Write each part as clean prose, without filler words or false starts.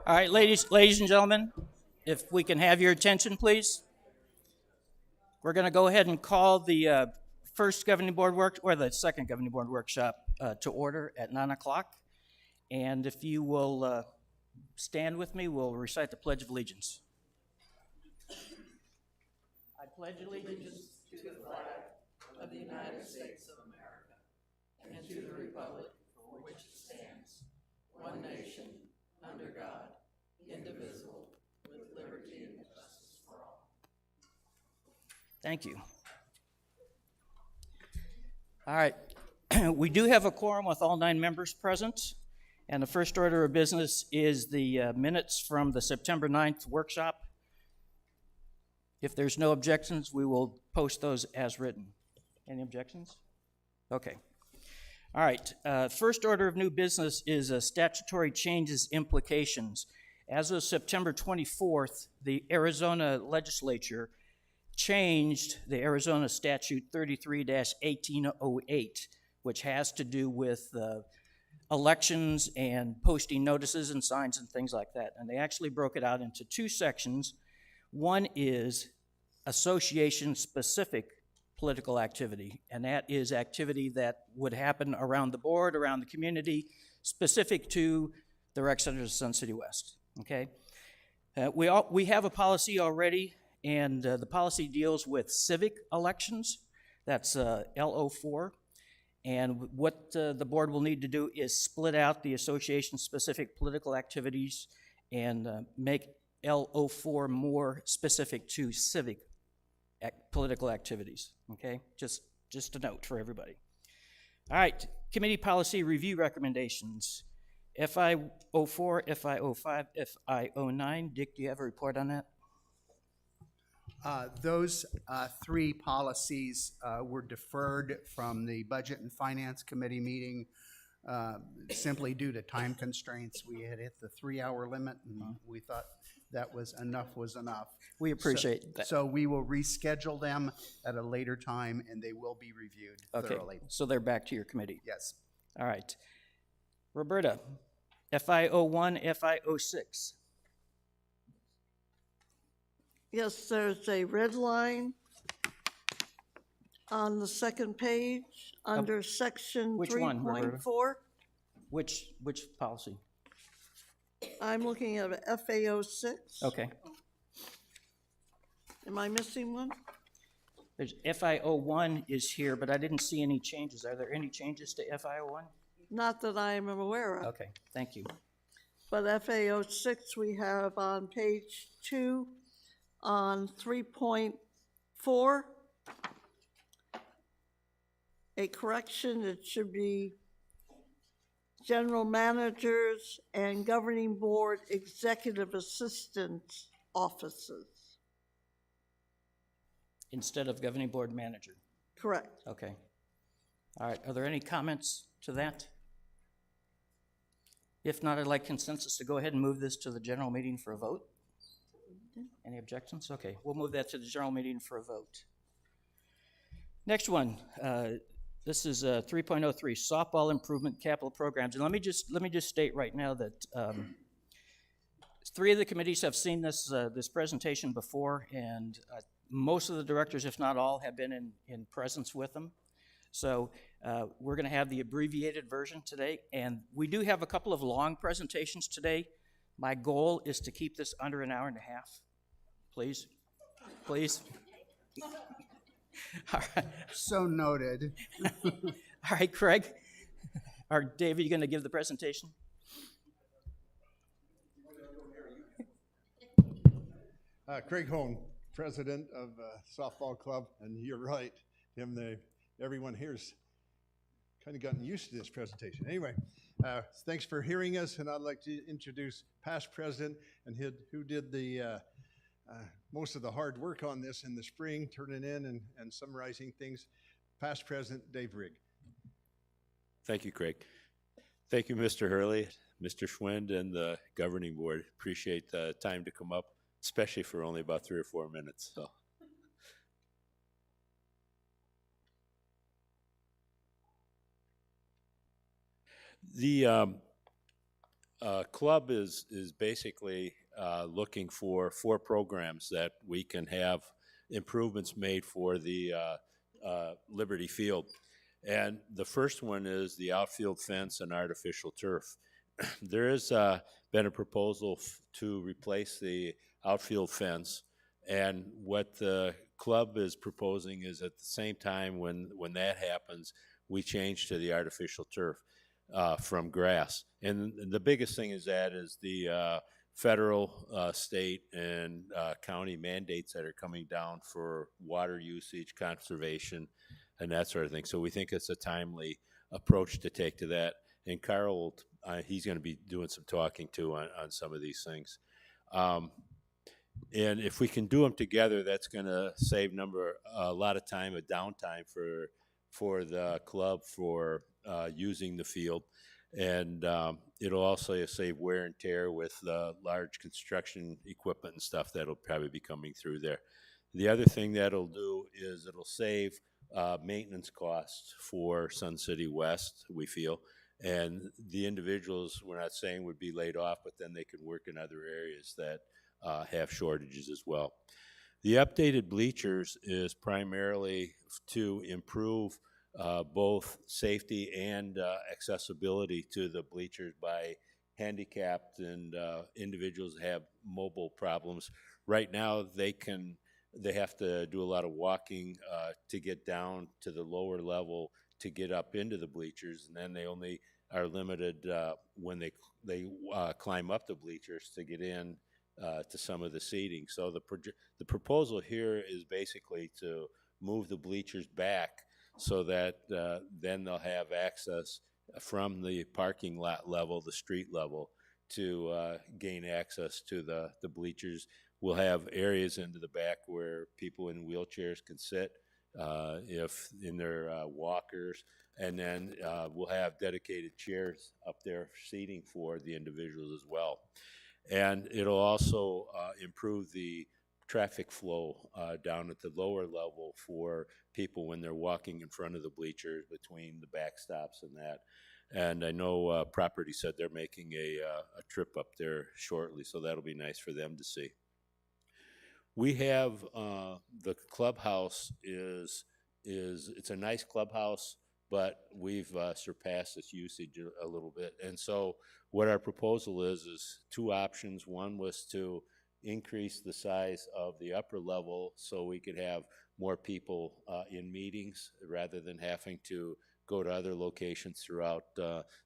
All right, ladies and gentlemen, if we can have your attention, please. We're going to go ahead and call the first governing board the second governing board workshop to order at 9 o'clock. And if you will stand with me, we'll recite the Pledge of Allegiance. I pledge allegiance to the flag of the United States of America and to the republic for which it stands, one nation, under God, indivisible, with liberty and justice for all. Thank you. All right. We do have a quorum with all 9 members present, and the first order of business is the minutes from the September 9th workshop. If there's no objections, we will post those as written. Any objections? Okay. All right. First order of new business is statutory changes implications. As of September 24th, the Arizona legislature changed the Arizona Statute 33-1808, which has to do with elections and posting notices and signs and things like that. And they actually broke it out into 2 sections. One is association-specific political activity, and that is activity that would happen around the board, around the community, specific to the rec centers of Sun City West. Okay, we have a policy already, and the policy deals with civic elections. That's LO4. And what the board will need to do is split out the association-specific political activities and make LO4 more specific to civic political activities. Okay, just a note for everybody. All right, committee policy review recommendations. FY04, FY05, FY09. Dick, do you have a report on that? Those 3 policies were deferred from the Budget and Finance Committee meeting simply due to time constraints. We had hit the 3-hour limit, and we thought that was enough. We appreciate that. So we will reschedule them at a later time, and they will be reviewed thoroughly. So they're back to your committee. Yes. All right. Roberta, FY01, FY06. Yes, there's a red line on the second page under section Which one, Roberta? 3.4. Which policy? I'm looking at a FA06. Okay. Am I missing one? There's FI01 is here, but I didn't see any changes. Are there any changes to FI01? Not that I am aware of. Okay, thank you. But FA06 we have on page 2 on 3.4. A correction, it should be general managers and governing board executive assistant offices. Instead of governing board manager. Correct. Okay. All right, are there any comments to that? If not, I'd like consensus to go ahead and move this to the general meeting for a vote. Any objections? Okay, we'll move that to the general meeting for a vote. Next one, this is 3.03, softball improvement capital programs. And let me just state right now that 3 of the committees have seen this presentation before, and most of the directors, if not all, have been in presence with them. So we're going to have the abbreviated version today, and we do have a couple of long presentations today. My goal is to keep this under an hour and a half. Please. All right. So noted. All right, Craig. Or David, you going to give the presentation? Craig Hone, president of softball club, and you're right, Tim. Everyone here's kind of gotten used to this presentation. Anyway, thanks for hearing us, and I'd like to introduce past president and who did the most of the hard work on this in the spring, turning in and summarizing things. Past president Dave Rigg. Thank you, Craig. Thank you, Mr. Hurley, Mr. Schwind, and the governing board. Appreciate the time to come up, especially for only about 3 or 4 minutes. So. The club is basically looking for 4 programs that we can have improvements made for the Liberty Field. And the first one is the outfield fence and artificial turf. There has been a proposal to replace the outfield fence, and what the club is proposing is at the same time when that happens, we change to the artificial turf from grass. And the biggest thing is the federal, state, and county mandates that are coming down for water usage, conservation, and that sort of thing. So we think it's a timely approach to take to that. And Carl, he's going to be doing some talking too on some of these things. And if we can do them together, that's going to save a lot of time, downtime for the club for using the field. And it'll also save wear and tear with large construction equipment and stuff that'll probably be coming through there. The other thing that'll do is it'll save maintenance costs for Sun City West, we feel. And the individuals, we're not saying would be laid off, but then they could work in other areas that have shortages as well. The updated bleachers is primarily to improve both safety and accessibility to the bleachers by handicapped and individuals that have mobile problems. Right now, they have to do a lot of walking to get down to the lower level to get up into the bleachers, and then they only are limited when they climb up the bleachers to get in to some of the seating. So the proposal here is basically to move the bleachers back so that then they'll have access from the parking lot level, the street level, to gain access to the bleachers. We'll have areas into the back where people in wheelchairs can sit if in their walkers, and then we'll have dedicated chairs up there seating for the individuals as well. And it'll also improve the traffic flow down at the lower level for people when they're walking in front of the bleachers between the backstops and that. And I know Property said they're making a trip up there shortly, so that'll be nice for them to see. We have the clubhouse it's a nice clubhouse, but we've surpassed its usage a little bit. And so what our proposal is 2 options. One was to increase the size of the upper level so we could have more people in meetings rather than having to go to other locations throughout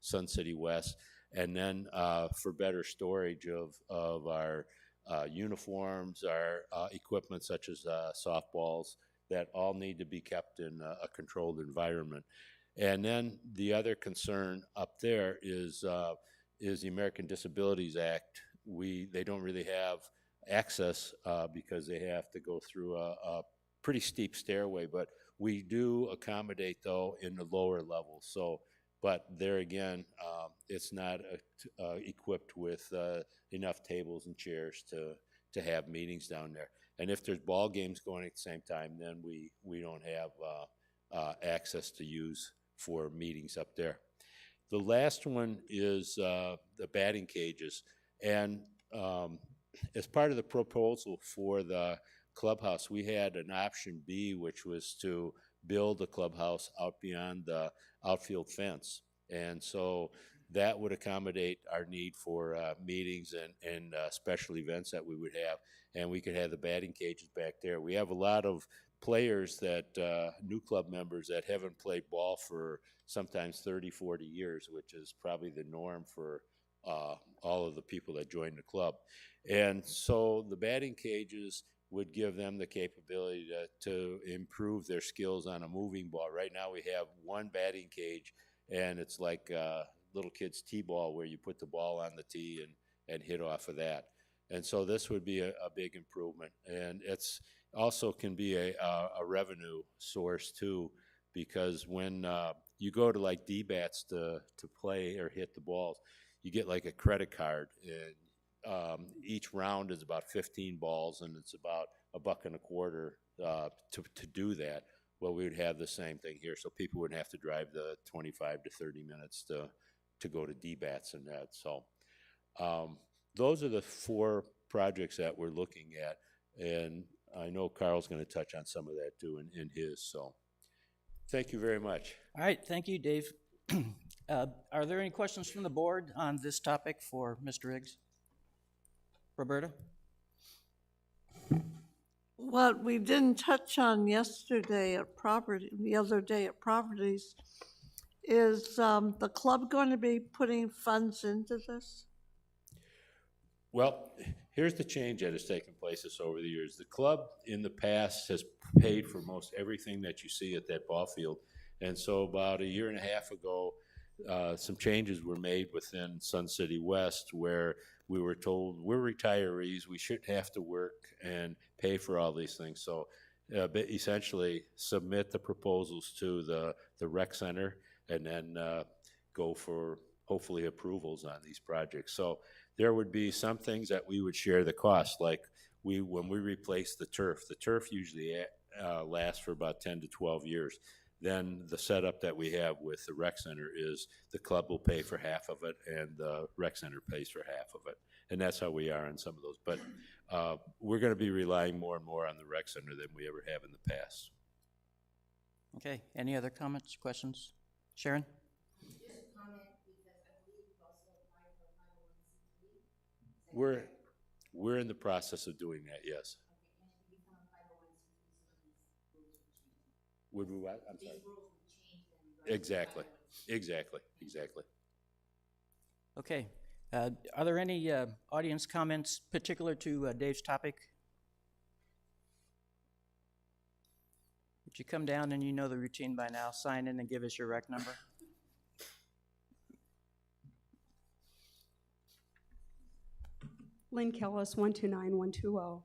Sun City West. And then for better storage of our uniforms, our equipment such as softballs, that all need to be kept in a controlled environment. And then the other concern up there is the American Disabilities Act. They don't really have access because they have to go through a pretty steep stairway, but we do accommodate though in the lower level. So, but there again, it's not equipped with enough tables and chairs to have meetings down there. And if there's ball games going at the same time, then we don't have access to use for meetings up there. The last one is the batting cages. And as part of the proposal for the clubhouse, we had an option B, which was to build a clubhouse out beyond the outfield fence. And so that would accommodate our need for meetings and special events that we would have. And we could have the batting cages back there. We have a lot of players that, new club members that haven't played ball for sometimes 30, 40 years, which is probably the norm for all of the people that join the club. And so the batting cages would give them the capability to improve their skills on a moving ball. Right now we have one batting cage, and it's like little kid's t-ball where you put the ball on the tee and hit off of that. And so this would be a big improvement. And it's also can be a revenue source too, because when you go to like D-bats to play or hit the balls, you get like a credit card, and each round is about 15 balls, and it's about $1.25 to do that. Well, we would have the same thing here, so people wouldn't have to drive the 25 to 30 minutes to go to D-bats and that. So Those are the 4 projects that we're looking at, and I know Carl's going to touch on some of that too in his, so thank you very much. All right, thank you, Dave. Are there any questions from the board on this topic for Mr. Riggs? Roberta? What we didn't touch on yesterday at the other day at properties, is the club going to be putting funds into this? Well, here's the change that has taken place over the years. The club in the past has paid for most everything that you see at that ball field. And so about a year and a half ago, some changes were made within Sun City West where we were told we're retirees, we shouldn't have to work and pay for all these things. So essentially submit the proposals to the rec center and then go for hopefully approvals on these projects. So there would be some things that we would share the cost, like when we replace the turf usually lasts for about 10 to 12 years. Then the setup that we have with the rec center is the club will pay for half of it and the rec center pays for half of it. And that's how we are on some of those. But we're going to be relying more and more on the rec center than we ever have in the past. Okay, any other comments, questions? Sharon? Just a comment, because I believe you also applied for 501c3. We're in the process of doing that, yes. Okay, and if you become a 501c3, some of these rules would change. Would we what? I'm sorry. These rules would change then. Exactly, exactly. Okay. Are there any audience comments particular to Dave's topic? Would you come down, and you know the routine by now, sign in and give us your rec number? Lynn Kellis, 129120.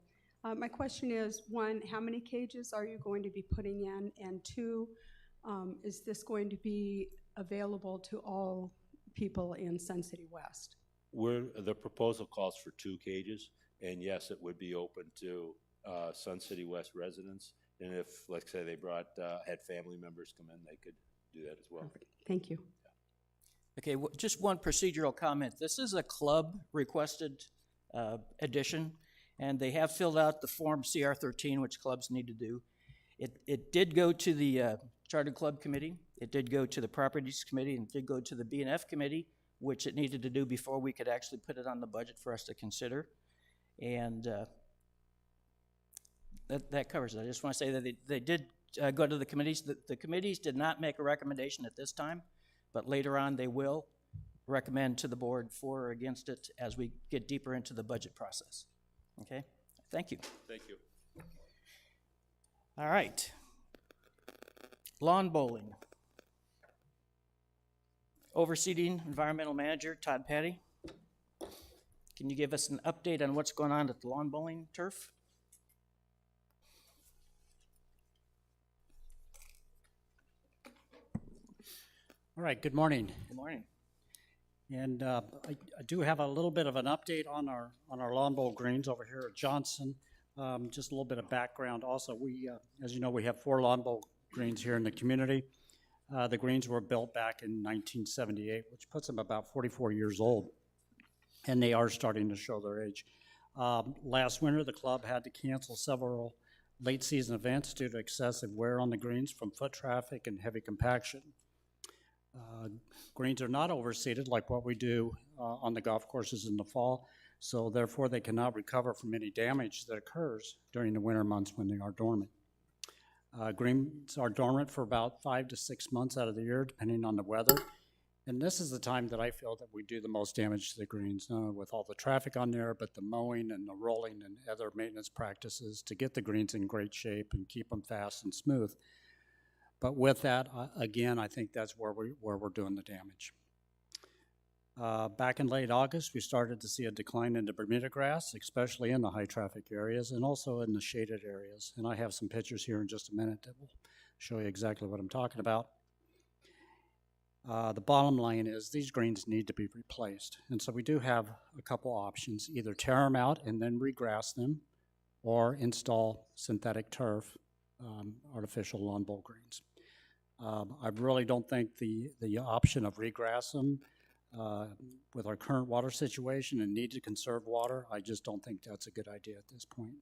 My question is, 1, how many cages are you going to be putting in? And 2, is this going to be available to all people in Sun City West? The proposal calls for 2 cages, and yes, it would be open to Sun City West residents. And if, let's say, they had family members come in, they could do that as well. Perfect. Thank you. Okay, just one procedural comment. This is a club-requested addition, and they have filled out the Form CR13, which clubs need to do. It did go to the Charter Club Committee, it did go to the Properties Committee, and it did go to the B&F Committee, which it needed to do before we could actually put it on the budget for us to consider. And that covers it. I just want to say that they did go to the committees. The committees did not make a recommendation at this time, but later on they will recommend to the board for or against it as we get deeper into the budget process. Okay? Thank you. Thank you. All right. Lawn bowling. Overseeing Environmental Manager Todd Patty. Can you give us an update on what's going on at the lawn bowling turf? All right, good morning. Good morning. And I do have a little bit of an update on our lawn bowl greens over here at Johnson. Just a little bit of background also. We, as you know, we have 4 lawn bowl greens here in the community. The greens were built back in 1978, which puts them about 44 years old, and they are starting to show their age. Last winter, the club had to cancel several late season events due to excessive wear on the greens from foot traffic and heavy compaction. Greens are not overseeded like what we do on the golf courses in the fall, so therefore they cannot recover from any damage that occurs during the winter months when they are dormant. Greens are dormant for about 5 to 6 months out of the year, depending on the weather, and this is the time that I feel that we do the most damage to the greens, with all the traffic on there, but the mowing and the rolling and other maintenance practices to get the greens in great shape and keep them fast and smooth. But with that, again, I think that's where we're doing the damage. Back in late August, we started to see a decline in the Bermuda grass, especially in the high traffic areas and also in the shaded areas. And I have some pictures here in just a minute that will show you exactly what I'm talking about. The bottom line is these greens need to be replaced. And so we do have a couple options, either tear them out and then regrass them or install synthetic turf, artificial lawn bowl greens. I really don't think the option of regrass them with our current water situation and need to conserve water, I just don't think that's a good idea at this point.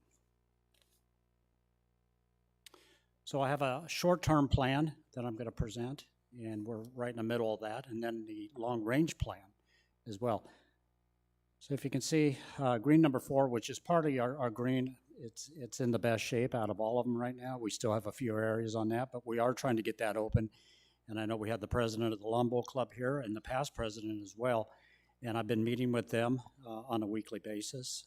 So I have a short-term plan that I'm going to present, and we're right in the middle of that, and then the long-range plan as well. So if you can see, green number 4, which is part of our green, it's in the best shape out of all of them right now. We still have a few areas on that, but we are trying to get that open. And I know we had the president of the Lawn Bowl Club here and the past president as well. And I've been meeting with them on a weekly basis,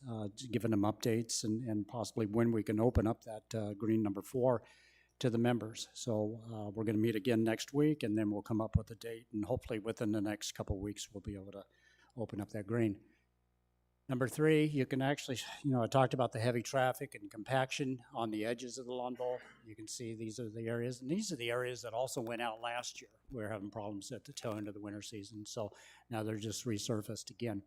giving them updates and possibly when we can open up that green number 4 to the members. So we're going to meet again next week, and then we'll come up with a date. And hopefully within the next couple of weeks, we'll be able to open up that green. Number 3, you can actually, I talked about the heavy traffic and compaction on the edges of the lawn bowl. You can see these are the areas, and these are the areas that also went out last year. We were having problems at the tail end of the winter season, so now they're just resurfaced again.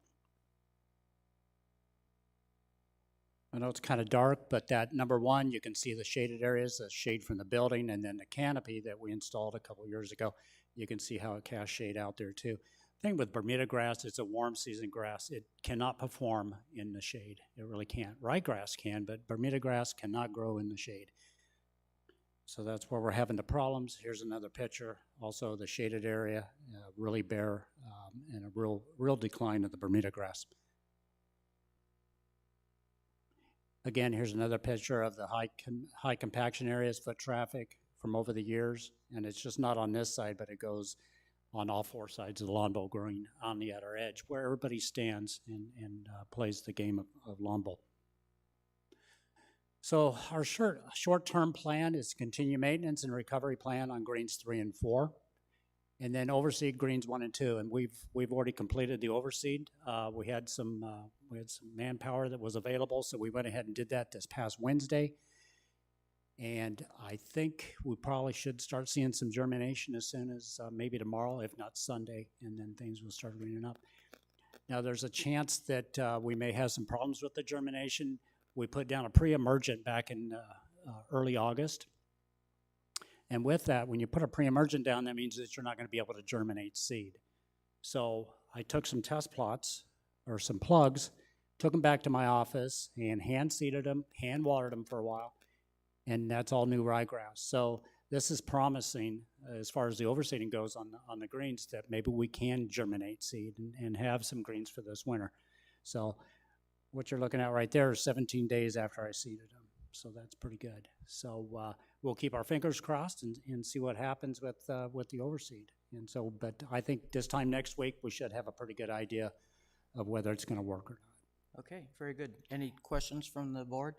I know it's kind of dark, but that number 1, you can see the shaded areas, the shade from the building, and then the canopy that we installed a couple years ago. You can see how it casts shade out there too. The thing with Bermuda grass, it's a warm season grass. It cannot perform in the shade. It really can't. Ryegrass can, but Bermuda grass cannot grow in the shade. So that's where we're having the problems. Here's another picture. Also the shaded area, really bare, and a real decline of the Bermuda grass. Again, here's another picture of the high compaction areas, foot traffic from over the years. And it's just not on this side, but it goes on all 4 sides of the lawn bowl green on the outer edge where everybody stands and plays the game of lawn bowl. So our short-term plan is to continue maintenance and recovery plan on greens 3 and 4, and then overseed greens 1 and 2. And we've already completed the overseed. We had some manpower that was available, so we went ahead and did that this past Wednesday. And I think we probably should start seeing some germination as soon as maybe tomorrow, if not Sunday, and then things will start greening up. Now, there's a chance that we may have some problems with the germination. We put down a pre-emergent back in early August. And with that, when you put a pre-emergent down, that means that you're not going to be able to germinate seed. So I took some test plots, or some plugs, took them back to my office, and hand-seeded them, hand-watered them for a while. And that's all new ryegrass. So this is promising as far as the overseeding goes on the greens, that maybe we can germinate seed and have some greens for this winter. So what you're looking at right there is 17 days after I seeded them. So that's pretty good. So we'll keep our fingers crossed and see what happens with the overseed. And so, but I think this time next week we should have a pretty good idea of whether it's going to work or not. Okay, very good. Any questions from the board?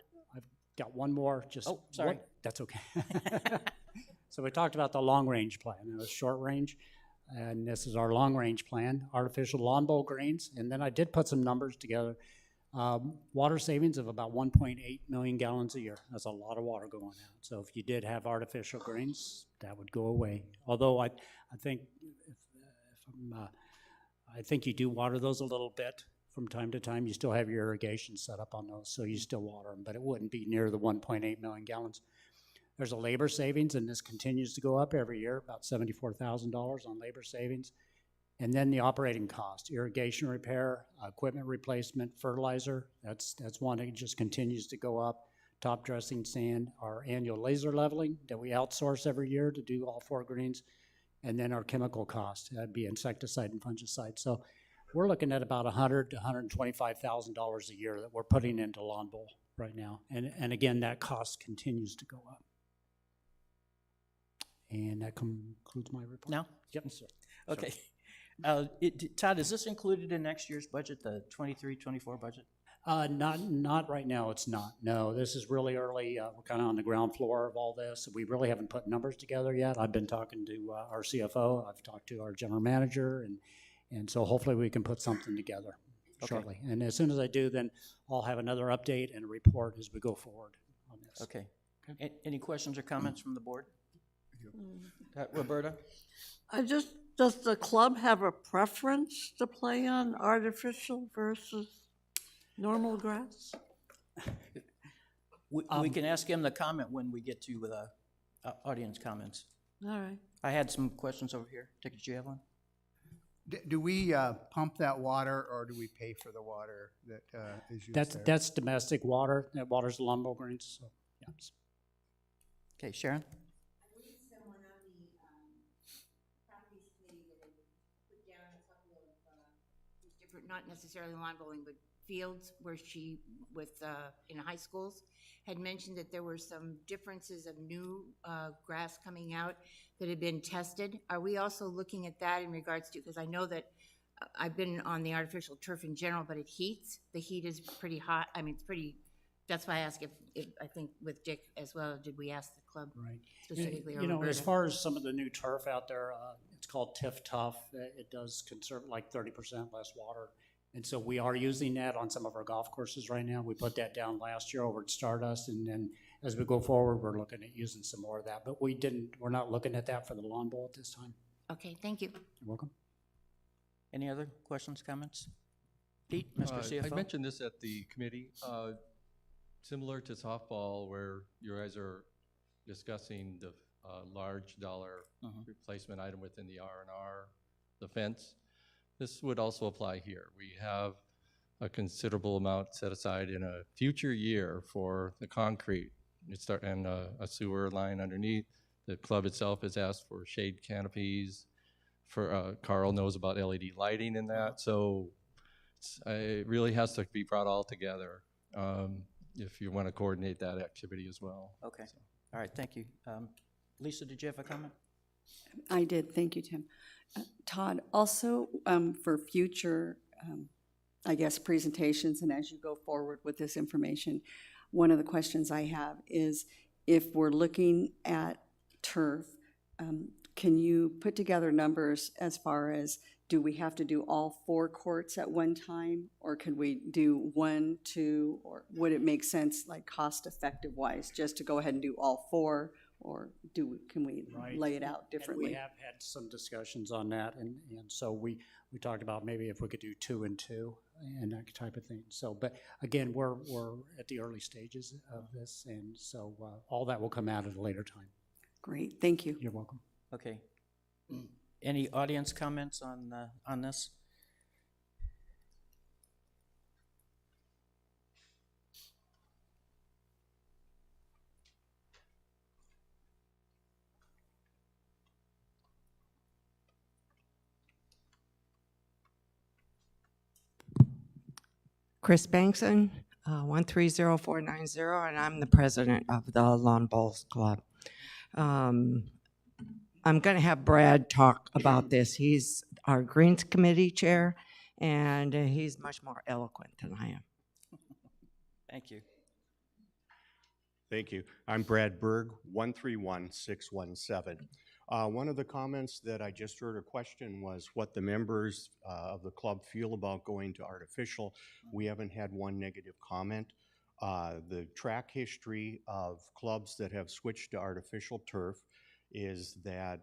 Got one more, just. Oh, sorry. That's okay. So we talked about the long-range plan. It was short-range, and this is our long-range plan, artificial lawn bowl greens. And then I did put some numbers together. Water savings of about 1.8 million gallons a year. That's a lot of water going out. So if you did have artificial greens, that would go away. Although I think I think you do water those a little bit. From time to time, you still have your irrigation set up on those, so you still water them, but it wouldn't be near the 1.8 million gallons. There's a labor savings, and this continues to go up every year, about $74,000 on labor savings. And then the operating cost, irrigation repair, equipment replacement, fertilizer, that's one that just continues to go up. Top dressing sand, our annual laser leveling that we outsource every year to do all 4 greens, and then our chemical cost, that'd be insecticide and fungicide. So we're looking at about $100,000 to $125,000 a year that we're putting into lawn bowl right now. And again, that cost continues to go up. And that concludes my report. Now? Yep, sir. Okay. Todd, is this included in next year's budget, the 23-24 budget? Not right now, it's not. No, this is really early. We're kind of on the ground floor of all this. We really haven't put numbers together yet. I've been talking to our CFO. I've talked to our general manager, and so hopefully we can put something together shortly. And as soon as I do, then I'll have another update and a report as we go forward on this. Okay. Any questions or comments from the board? Roberta? Does the club have a preference to play on artificial versus normal grass? We can ask him the comment when we get to the audience comments. All right. I had some questions over here. Did you have one? Do we pump that water, or do we pay for the water that is used there? That's domestic water, that waters the lawn bowl greens, so, yeah. Okay, Sharon? I believe someone on the properties committee that had put down a couple of these different, not necessarily lawn bowling, but fields where she, with, in high schools, had mentioned that there were some differences of new grass coming out that had been tested. Are we also looking at that in regards to, because I know that I've been on the artificial turf in general, but it heats. The heat is pretty hot. I mean, it's pretty, that's why I asked if I think with Dick as well, did we ask the club Right. specifically? or You know, as Roberta? far as some of the new turf out there, it's called Tiff Tough. It does conserve like 30% less water. And so we are using that on some of our golf courses right now. We put that down last year over at Stardust, and then as we go forward, we're looking at using some more of that. But we're not looking at that for the lawn bowl at this time. Okay, thank you. You're welcome. Any other questions, comments? Pete, Mr. CFO? I mentioned this at the committee, similar to softball where you guys are discussing the large dollar replacement item within the R&R, the fence. This would also apply here. We have a considerable amount set aside in a future year for the concrete and a sewer line underneath. The club itself has asked for shade canopies. For Carl knows about LED lighting in that, so it really has to be brought all together if you want to coordinate that activity as well. Okay, all right, thank you. Lisa, did you have a comment? I did, thank you, Tim. Todd, also for future, I guess, presentations and as you go forward with this information, one of the questions I have is if we're looking at turf, can you put together numbers as far as do we have to do all 4 courts at one time, or can we do 1, 2, or would it make sense, like cost-effective wise, just to go ahead and do all 4, or can we lay it out differently? And we have had some discussions on that, and so we talked about maybe if we could do 2 and 2 and that type of thing. So, but again, we're at the early stages of this, and so all that will come out at a later time. Great, thank you. You're welcome. Okay. Any audience comments on this? Chris Bankson, 130490, and I'm the president of the Lawn Bowls Club. I'm going to have Brad talk about this. He's our Greens Committee chair, and he's much more eloquent than I am. Thank you. Thank you. I'm Brad Berg, 131617. One of the comments that I just heard a question was what the members of the club feel about going to artificial. We haven't had one negative comment. The track history of clubs that have switched to artificial turf is that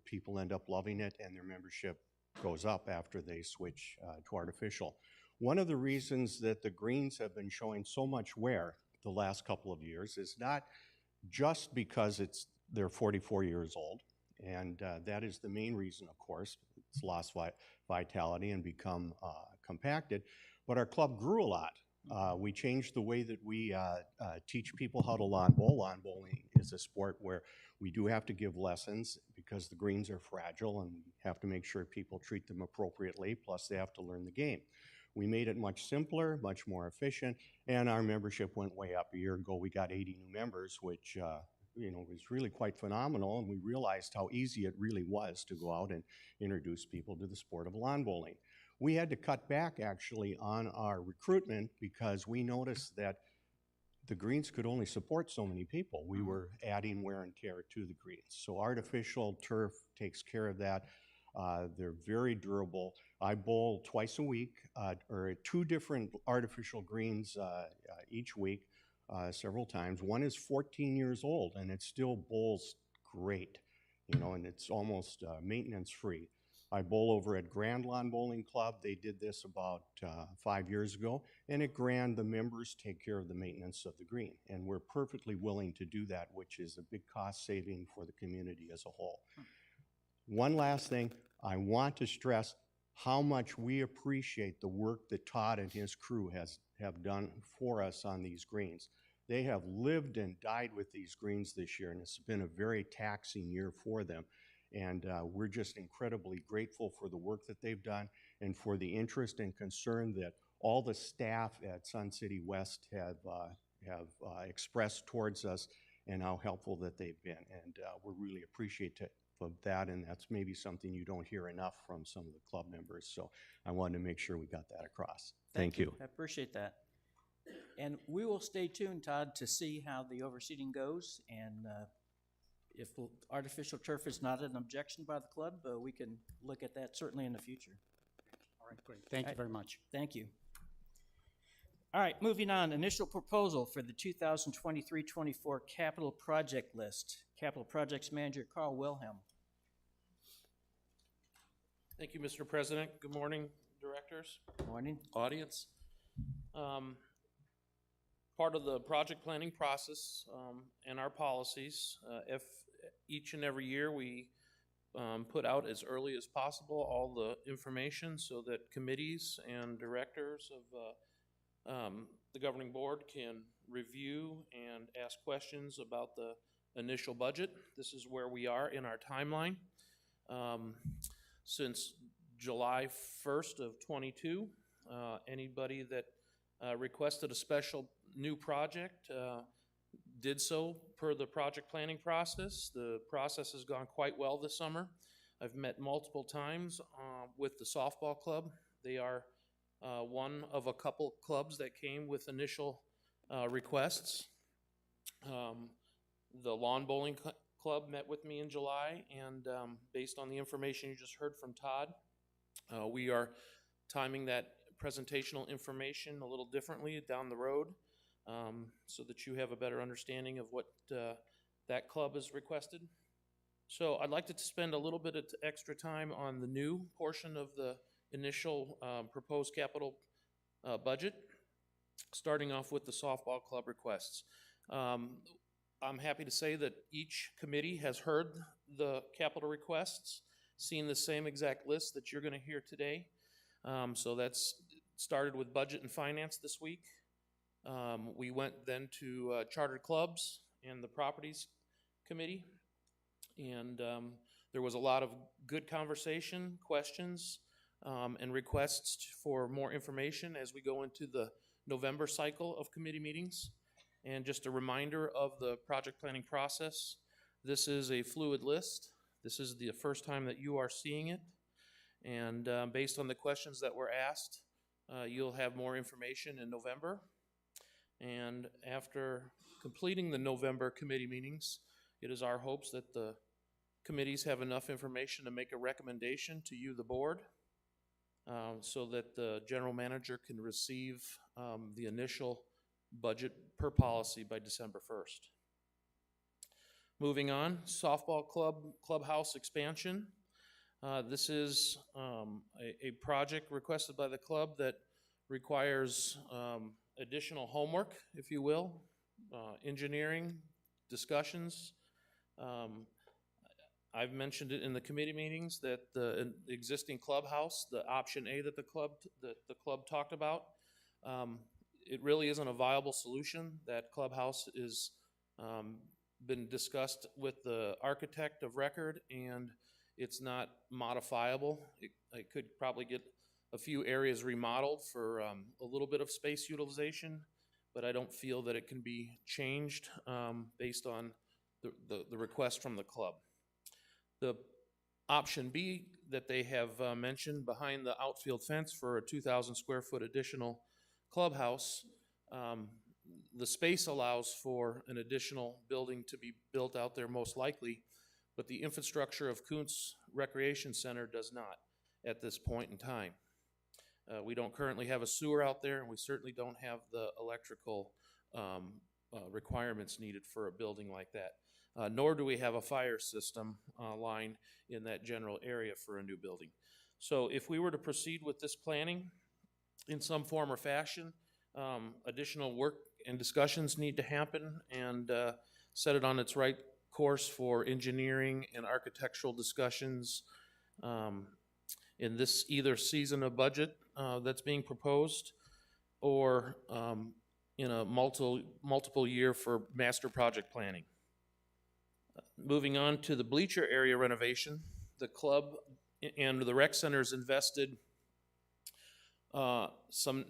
people end up loving it and their membership goes up after they switch to artificial. One of the reasons that the greens have been showing so much wear the last couple of years is not just because they're 44 years old, and that is the main reason, of course. It's lost vitality and become compacted, but our club grew a lot. We changed the way that we teach people how to lawn bowl. Lawn bowling is a sport where we do have to give lessons because the greens are fragile and we have to make sure people treat them appropriately, plus they have to learn the game. We made it much simpler, much more efficient, and our membership went way up. A year ago, we got 80 new members, which was really quite phenomenal, and we realized how easy it really was to go out and introduce people to the sport of lawn bowling. We had to cut back, actually, on our recruitment because we noticed that the greens could only support so many people. We were adding wear and tear to the greens. So artificial turf takes care of that. They're very durable. I bowl twice a week, or 2 different artificial greens each week, several times. One is 14 years old, and it still bowls great, and it's almost maintenance-free. I bowl over at Grand Lawn Bowling Club. They did this about 5 years ago, and at Grand, the members take care of the maintenance of the green, and we're perfectly willing to do that, which is a big cost saving for the community as a whole. One last thing, I want to stress how much we appreciate the work that Todd and his crew have done for us on these greens. They have lived and died with these greens this year, and it's been a very taxing year for them. And we're just incredibly grateful for the work that they've done and for the interest and concern that all the staff at Sun City West have expressed towards us, and how helpful that they've been. And we're really appreciative of that, and that's maybe something you don't hear enough from some of the club members. So I wanted to make sure we got that across. Thank you. I appreciate that. And we will stay tuned, Todd, to see how the overseeding goes. And if artificial turf is not an objection by the club, we can look at that certainly in the future. All right, great. Thank you very much. Thank you. All right, moving on. Initial proposal for the 2023-24 capital project list. Capital Projects Manager Carl Wilhelm. Thank you, Mr. President. Good morning, directors. Morning. Audience. Part of the project planning process and our policies, if each and every year we put out as early as possible all the information so that committees and directors of the governing board can review and ask questions about the initial budget. This is where we are in our timeline. Since July 1st of 22, anybody that requested a special new project did so per the project planning process. The process has gone quite well this summer. I've met multiple times with the softball club. They are one of a couple clubs that came with initial requests. The lawn bowling club met with me in July, and based on the information you just heard from Todd, we are timing that presentational information a little differently down the road so that you have a better understanding of what that club has requested. So I'd like to spend a little bit of extra time on the new portion of the initial proposed capital budget, starting off with the softball club requests. I'm happy to say that each committee has heard the capital requests, seen the same exact list that you're going to hear today. So that's started with budget and finance this week. We went then to chartered clubs and the properties committee, and there was a lot of good conversation, questions, and requests for more information as we go into the November cycle of committee meetings. And just a reminder of the project planning process. This is a fluid list. This is the first time that you are seeing it. And based on the questions that were asked, you'll have more information in November. And after completing the November committee meetings, it is our hopes that the committees have enough information to make a recommendation to you, the board, so that the general manager can receive the initial budget per policy by December 1st. Moving on, softball clubhouse expansion. This is a project requested by the club that requires additional homework, if you will, engineering, discussions. I've mentioned it in the committee meetings that the existing clubhouse, the option A that the club talked about, it really isn't a viable solution. That clubhouse is been discussed with the architect of record, and it's not modifiable. It could probably get a few areas remodeled for a little bit of space utilization, but I don't feel that it can be changed based on the request from the club. The option B that they have mentioned behind the outfield fence for a 2,000 square foot additional clubhouse, the space allows for an additional building to be built out there most likely, but the infrastructure of Kuntz Recreation Center does not at this point in time. We don't currently have a sewer out there, and we certainly don't have the electrical requirements needed for a building like that, nor do we have a fire system line in that general area for a new building. So if we were to proceed with this planning in some form or fashion, additional work and discussions need to happen and set it on its right course for engineering and architectural discussions in this either season of budget that's being proposed or in a multiple year for master project planning. Moving on to the bleacher area renovation, the club and the rec centers invested some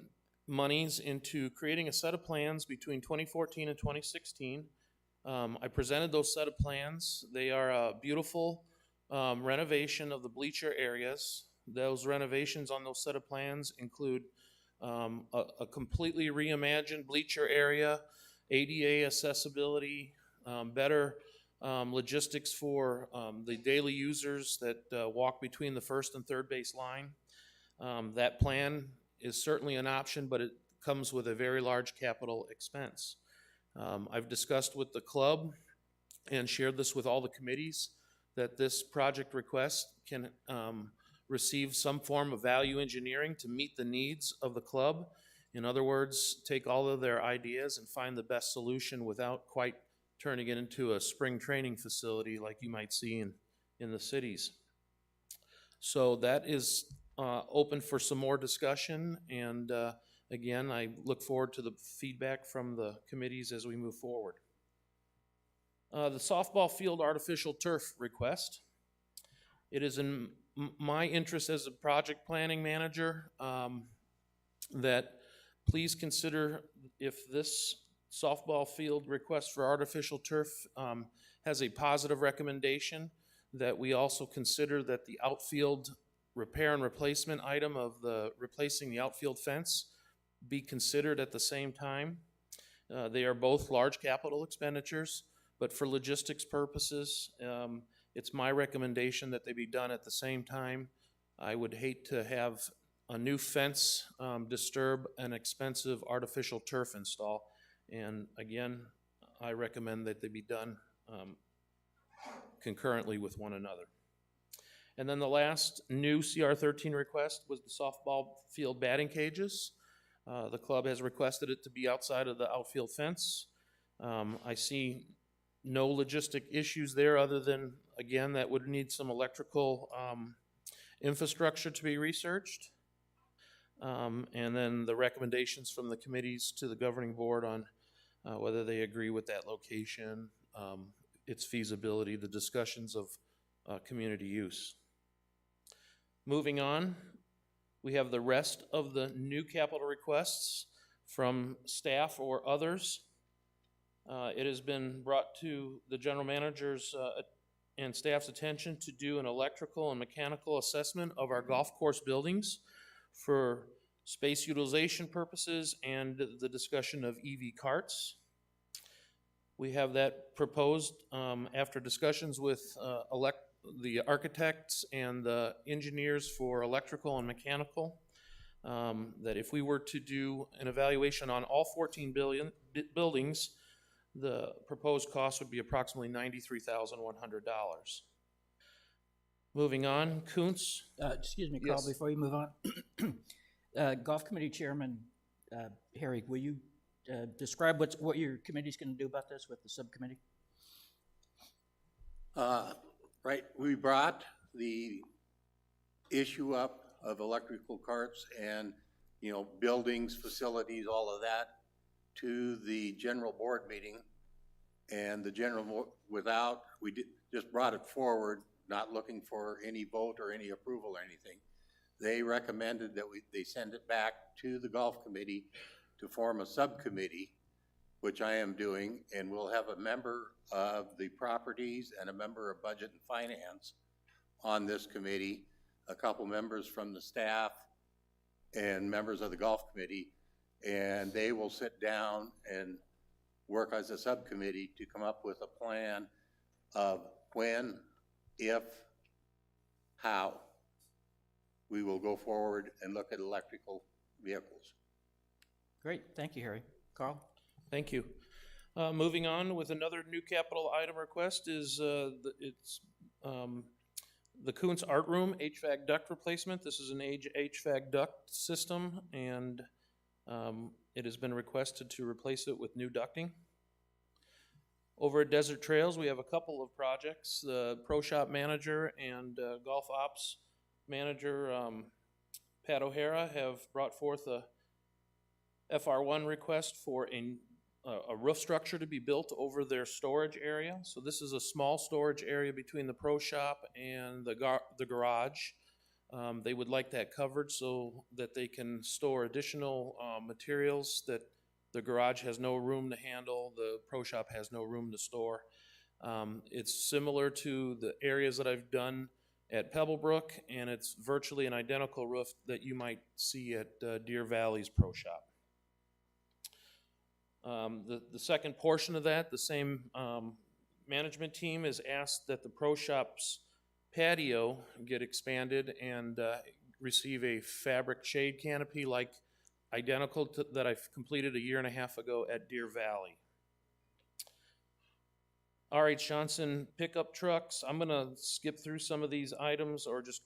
monies into creating a set of plans between 2014 and 2016. I presented those set of plans. They are a beautiful renovation of the bleacher areas. Those renovations on those set of plans include a completely reimagined bleacher area, ADA accessibility, better logistics for the daily users that walk between the first and third base line. That plan is certainly an option, but it comes with a very large capital expense. I've discussed with the club and shared this with all the committees that this project request can receive some form of value engineering to meet the needs of the club. In other words, take all of their ideas and find the best solution without quite turning it into a spring training facility like you might see in the cities. So that is open for some more discussion, and again, I look forward to the feedback from the committees as we move forward. The softball field artificial turf request. It is in my interest as a project planning manager that please consider if this softball field request for artificial turf has a positive recommendation, that we also consider that the outfield repair and replacement item of the replacing the outfield fence be considered at the same time. They are both large capital expenditures, but for logistics purposes, it's my recommendation that they be done at the same time. I would hate to have a new fence disturb an expensive artificial turf install. And again, I recommend that they be done concurrently with one another. And then the last new CR13 request was the softball field batting cages. The club has requested it to be outside of the outfield fence. I see no logistic issues there other than, again, that would need some electrical infrastructure to be researched. And then the recommendations from the committees to the governing board on whether they agree with that location, its feasibility, the discussions of community use. Moving on, we have the rest of the new capital requests from staff or others. It has been brought to the general manager's and staff's attention to do an electrical and mechanical assessment of our golf course buildings for space utilization purposes and the discussion of EV carts. We have that proposed after discussions with the architects and the engineers for electrical and mechanical, that if we were to do an evaluation on all 14 buildings, the proposed cost would be approximately $93,100. Moving on, Kuntz. Excuse me, Carl, Yes. before you move on. Golf Committee Chairman Harry, will you describe what your committee's going to do about this with the subcommittee? Right, we brought the issue up of electrical carts and, you know, buildings, facilities, all of that to the general board meeting. And the general, just brought it forward, not looking for any vote or any approval or anything. They recommended that they send it back to the golf committee to form a subcommittee, which I am doing, and we'll have a member of the properties and a member of budget and finance on this committee, a couple members from the staff and members of the golf committee, and they will sit down and work as a subcommittee to come up with a plan of when, if, how we will go forward and look at electrical vehicles. Great, thank you, Harry. Carl? Thank you. Moving on with another new capital item request is the Kuntz Art Room HVAC duct replacement. This is an HVAC duct system, and it has been requested to replace it with new ducting. Over at Desert Trails, we have a couple of projects. The Pro Shop Manager and Golf Ops manager, Pat O'Hara, have brought forth a FR1 request for a roof structure to be built over their storage area. So this is a small storage area between the pro shop and the garage. They would like that covered so that they can store additional materials that the garage has no room to handle, the pro shop has no room to store. It's similar to the areas that I've done at Pebblebrook, and it's virtually an identical roof that you might see at Deer Valley's pro shop. The second portion of that, the same management team has asked that the pro shop's patio get expanded and receive a fabric shade canopy like identical to that I've completed a year and a half ago at Deer Valley. R.H. Johnson pickup trucks. I'm going to skip through some of these items or just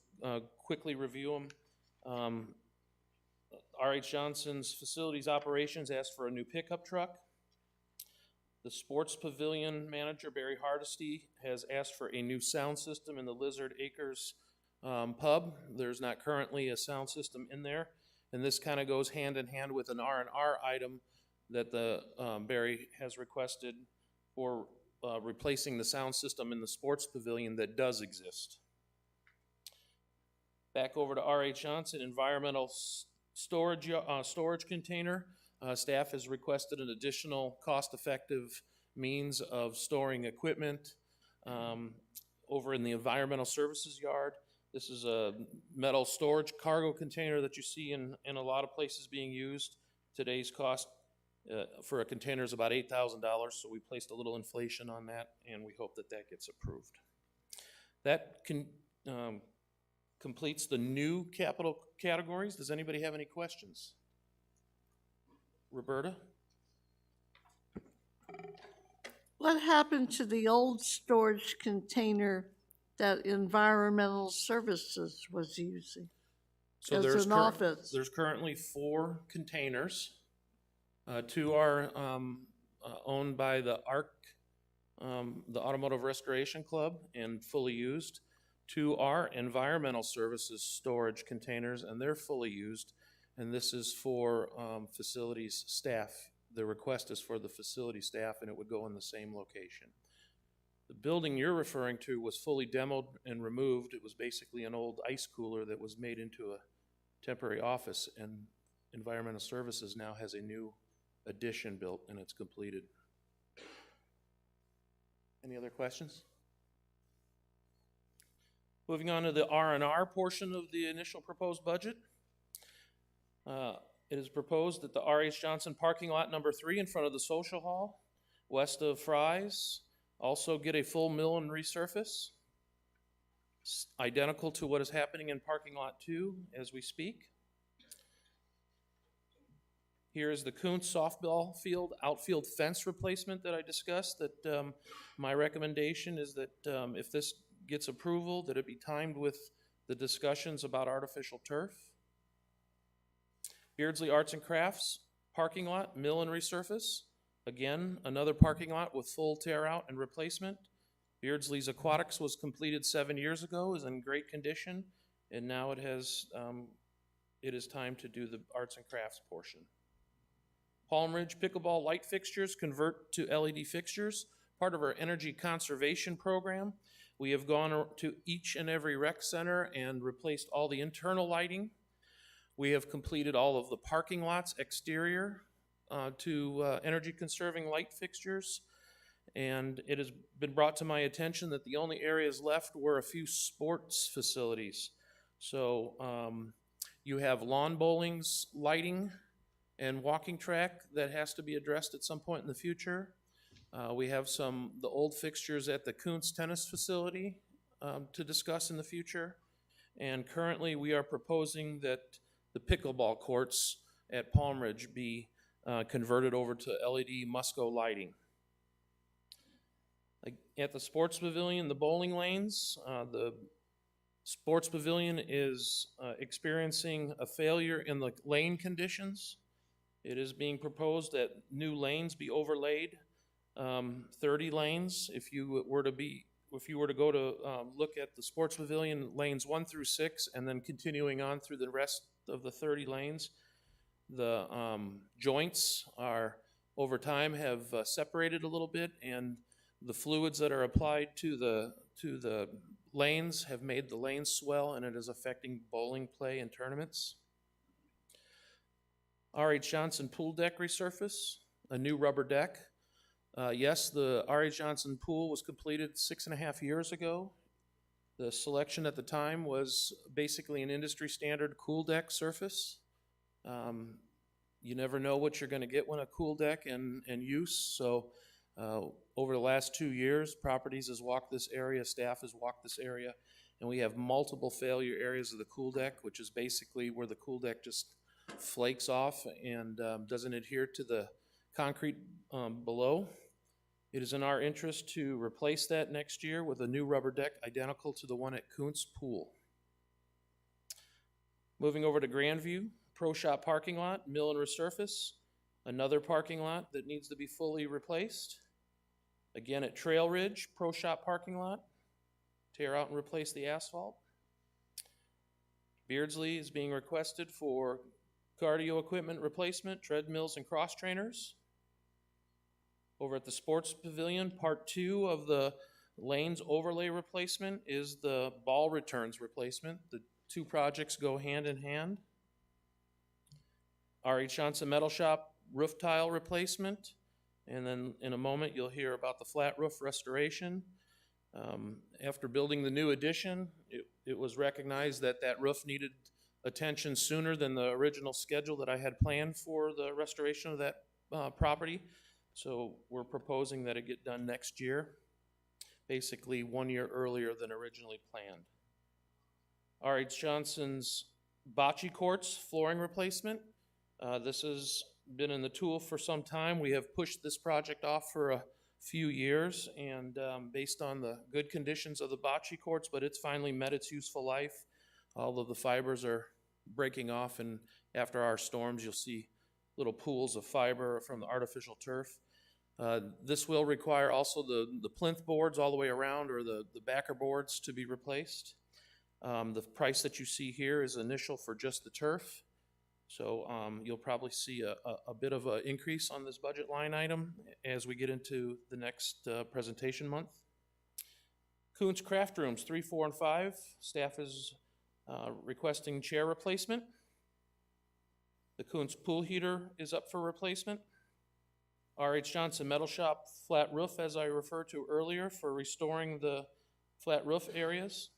quickly review them. R.H. Johnson's facilities operations asked for a new pickup truck. The sports pavilion manager, Barry Hardesty, has asked for a new sound system in the Lizard Acres pub. There's not currently a sound system in there, and this kind of goes hand in hand with an R&R item that the Barry has requested for replacing the sound system in the sports pavilion that does exist. Back over to R.H. Johnson, environmental storage container. Staff has requested an additional cost-effective means of storing equipment over in the environmental services yard. This is a metal storage cargo container that you see in a lot of places being used. Today's cost for a container is about $8,000, so we placed a little inflation on that, and we hope that that gets approved. That completes the new capital categories. Does anybody have any questions? Roberta? What happened to the old storage container that environmental services was using So as an office? There's currently 4 containers. 2 are owned by the ARC, the Automotive Restoration Club, and fully used. 2 are environmental services storage containers, and they're fully used. And this is for facilities staff. The request is for the facility staff, and it would go in the same location. The building you're referring to was fully demoed and removed. It was basically an old ice cooler that was made into a temporary office, and Environmental Services now has a new addition built, and it's completed. Any other questions? Moving on to the R&R portion of the initial proposed budget. It is proposed that the R.H. Johnson parking lot number 3 in front of the social hall, west of Fry's, also get a full mill and resurface, identical to what is happening in parking lot 2 as we speak. Here is the Kuntz softball field outfield fence replacement that I discussed. That my recommendation is that if this gets approval, that it be timed with the discussions about artificial turf. Beardsley Arts and Crafts parking lot, mill and resurface. Again, another parking lot with full tear out and replacement. Beardsley's Aquatics was completed 7 years ago, is in great condition, and now it is time to do the arts and crafts portion. Palm Ridge pickleball light fixtures convert to LED fixtures, part of our energy conservation program. We have gone to each and every rec center and replaced all the internal lighting. We have completed all of the parking lots exterior to energy conserving light fixtures. And it has been brought to my attention that the only areas left were a few sports facilities. So you have lawn bowling's lighting and walking track that has to be addressed at some point in the future. We have the old fixtures at the Kuntz tennis facility to discuss in the future. And currently we are proposing that the pickleball courts at Palm Ridge be converted over to LED Musco lighting. At the sports pavilion, the bowling lanes, the sports pavilion is experiencing a failure in the lane conditions. It is being proposed that new lanes be overlaid, 30 lanes. If you were to be if you were to go to look at the sports pavilion lanes 1 through 6, and then continuing on through the rest of the 30 lanes, the joints are over time have separated a little bit, and the fluids that are applied to the lanes have made the lanes swell, and it is affecting bowling play and tournaments. R.H. Johnson pool deck resurface, a new rubber deck. Yes, the R.H. Johnson pool was completed 6.5 years ago. The selection at the time was basically an industry standard cool deck surface. You never know what you're going to get when a cool deck in use. So over the last 2 years, Properties has walked this area, staff has walked this area, and we have multiple failure areas of the cool deck, which is basically where the cool deck just flakes off and doesn't adhere to the concrete below. It is in our interest to replace that next year with a new rubber deck identical to the one at Kuntz Pool. Moving over to Grandview, Pro Shop parking lot, mill and resurface, another parking lot that needs to be fully replaced. Again at Trail Ridge, Pro Shop parking lot, tear out and replace the asphalt. Beardsley is being requested for cardio equipment replacement, treadmills and cross trainers. Over at the Sports Pavilion, part 2 of the lanes overlay replacement is the ball returns replacement. The 2 projects go hand in hand. R.H. Johnson Metal Shop roof tile replacement. And then in a moment, you'll hear about the flat roof restoration. After building the new addition, it was recognized that that roof needed attention sooner than the original schedule that I had planned for the restoration of that property. So we're proposing that it get done next year, basically 1 year earlier than originally planned. R.H. Johnson's bocce courts flooring replacement. This has been in the tool for some time. We have pushed this project off for a few years, and based on the good conditions of the bocce courts, but it's finally met its useful life. All of the fibers are breaking off, and after our storms, you'll see little pools of fiber from the artificial turf. This will require also the plinth boards all the way around, or the backer boards, to be replaced. The price that you see here is initial for just the turf. So you'll probably see a bit of an increase on this budget line item as we get into the next presentation month. Kuntz Craft Rooms 3, 4, and 5. Staff is requesting chair replacement. The Kuntz pool heater is up for replacement. R.H. Johnson Metal Shop flat roof, as I referred to earlier, for restoring the flat roof areas.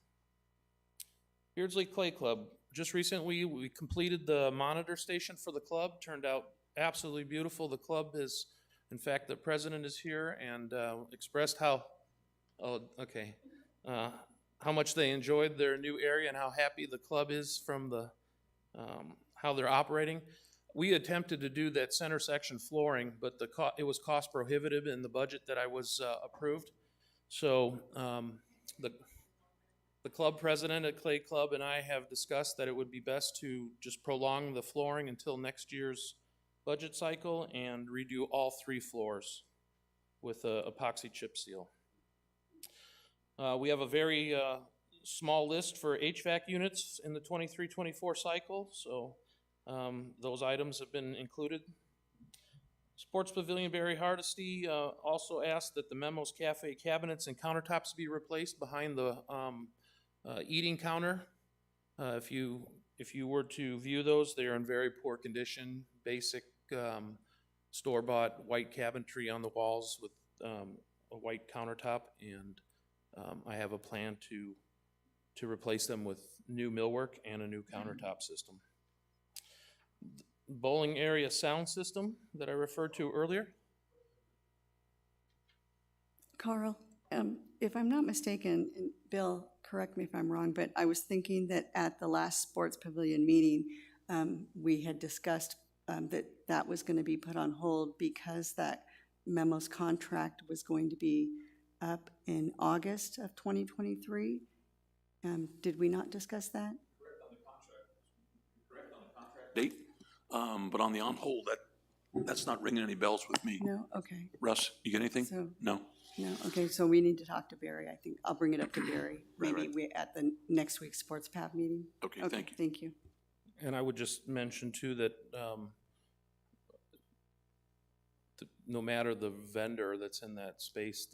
Beardsley Clay Club. Just recently, we completed the monitor station for the club. Turned out absolutely beautiful. The club is, in fact, the president is here and expressed how much they enjoyed their new area and how happy the club is from the how they're operating. We attempted to do that center section flooring, but it was cost prohibitive in the budget that I was approved. So the club president at Clay Club and I have discussed that it would be best to just prolong the flooring until next year's budget cycle and redo all 3 floors with a epoxy chip seal. We have a very small list for HVAC units in the 23-24 cycle, so those items have been included. Sports Pavilion Barry Hardesty also asked that the Memos Cafe cabinets and countertops be replaced behind the eating counter. If you were to view those, they are in very poor condition. Basic store-bought white cabinetry on the walls with a white countertop, and I have a plan to replace them with new millwork and a new countertop system. Bowling area sound system that I referred to earlier. Carl, if I'm not mistaken, and Bill, correct me if I'm wrong, but I was thinking that at the last Sports Pavilion meeting, we had discussed that was going to be put on hold because that Memo's contract was going to be up in August of 2023. Did we not discuss that? Correct on the contract date, but on the on hold, that's not ringing any bells with me. No? Okay. Russ, you get anything? So, No? No, okay, so we need to talk to Barry, I think. I'll bring it up to Barry, maybe we, at the next week's Sports PAP meeting. Okay, thank you. Thank you. And I would just mention too that no matter the vendor that's in that space,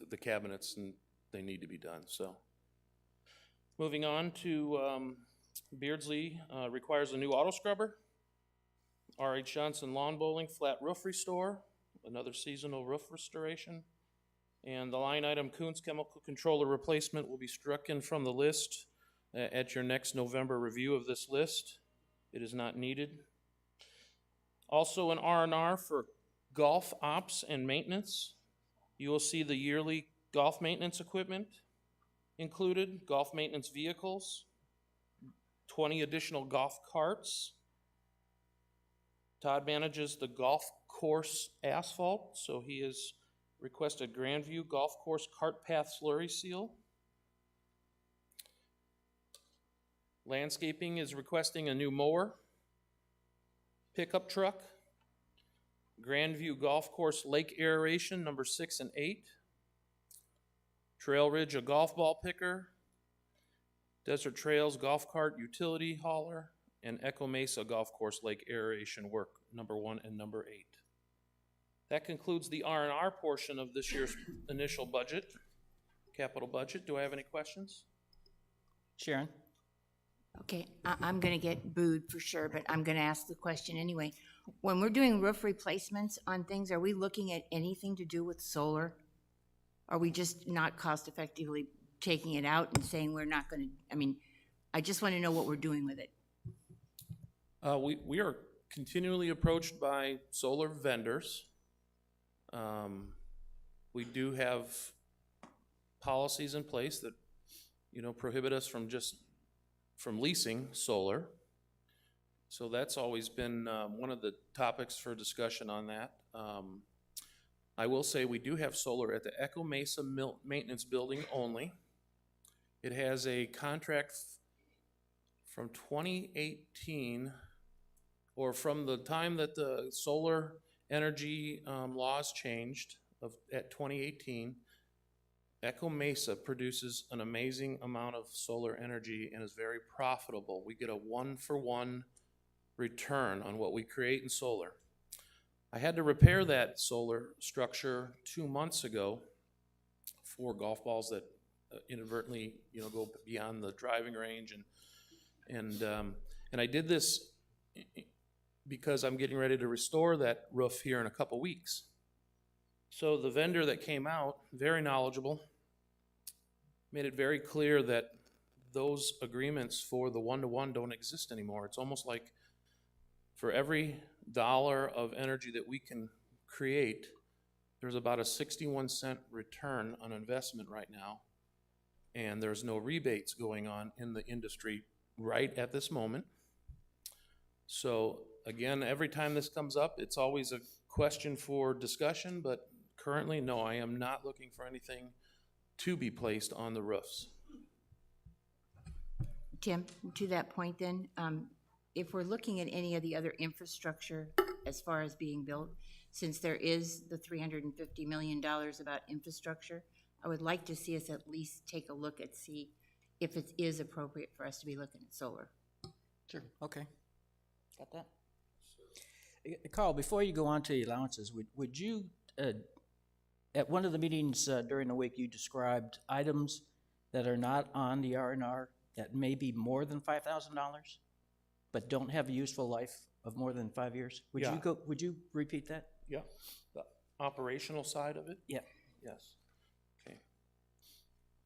the cabinets, and they need to be done, so. Moving on to Beardsley requires a new auto scrubber. R.H. Johnson Lawn Bowling Flat Roof Restore, another seasonal roof restoration. And the line item Coons Chemical Controller Replacement will be struck from the list at your next November review of this list. It is not needed. Also an R&R for golf ops and maintenance. You will see the yearly golf maintenance equipment included, golf maintenance vehicles, 20 additional golf carts. Todd manages the golf course asphalt, so he has requested Grandview Golf Course Cart Path Slurry Seal. Landscaping is requesting a new mower, pickup truck, Grandview Golf Course Lake Aeration number 6 and 8, Trail Ridge a golf ball picker, Desert Trails Golf Cart Utility Hauler, and Echo Mesa Golf Course Lake Aeration work number 1 and number 8. That concludes the R&R portion of this year's initial budget, capital budget. Do I have any questions? Sharon? Okay, I'm gonna get booed for sure, but I'm gonna ask the question anyway. When we're doing roof replacements on things, are we looking at anything to do with solar? Are we just not cost effectively taking it out and saying we're not gonna, I mean, I just wanna know what we're doing with it. We are continually approached by solar vendors. We do have policies in place that, prohibit us from leasing solar. So that's always been one of the topics for discussion on that. I will say we do have solar at the Echo Mesa Maintenance Building only. It has a contract from 2018, or from the time that the solar energy laws changed at 2018, Echo Mesa produces an amazing amount of solar energy and is very profitable. We get a 1-for-1 return on what we create in solar. I had to repair that solar structure 2 months ago for golf balls that inadvertently, go beyond the driving range, and I did this because I'm getting ready to restore that roof here in a couple weeks. So the vendor that came out, very knowledgeable, made it very clear that those agreements for the 1-to-1 don't exist anymore. It's almost like for every dollar of energy that we can create, there's about a 61-cent return on investment right now. And there's no rebates going on in the industry right at this moment. So again, every time this comes up, it's always a question for discussion, but currently, no, I am not looking for anything to be placed on the roofs. Tim, to that point then, if we're looking at any of the other infrastructure as far as being built, since there is the $350 million about infrastructure, I would like to see us at least take a look at, see if it is appropriate for us to be looking at solar. Sure, okay. Got that? Carl, before you go on to allowances, would you, at one of the meetings during the week, you described items that are not on the R&R that may be more than $5,000, but don't have a useful life of more than 5 years? Would you repeat that? Yeah, the operational side of it? Yeah. Yes. Okay.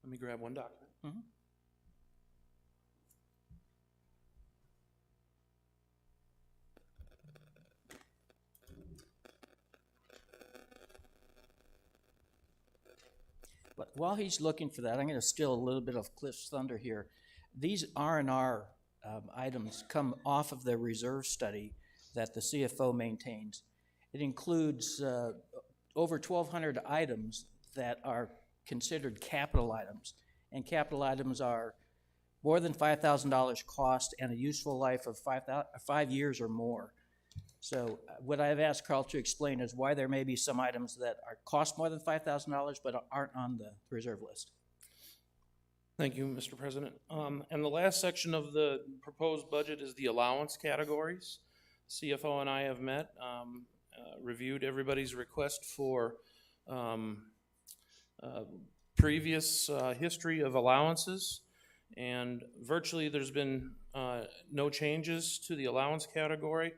Let me grab one document. Mm-hmm. But while he's looking for that, I'm going to steal a little bit of Cliff's thunder here. These R&R items come off of the reserve study that the CFO maintains. It includes over 1,200 items that are considered capital items. And capital items are more than $5,000 cost and a useful life of 5 years or more. So what I've asked Carl to explain is why there may be some items that cost more than $5,000 but aren't on the reserve list. Thank you, Mr. President. And the last section of the proposed budget is the allowance categories. CFO and I have met, reviewed everybody's request for previous history of allowances, and virtually there's been no changes to the allowance category.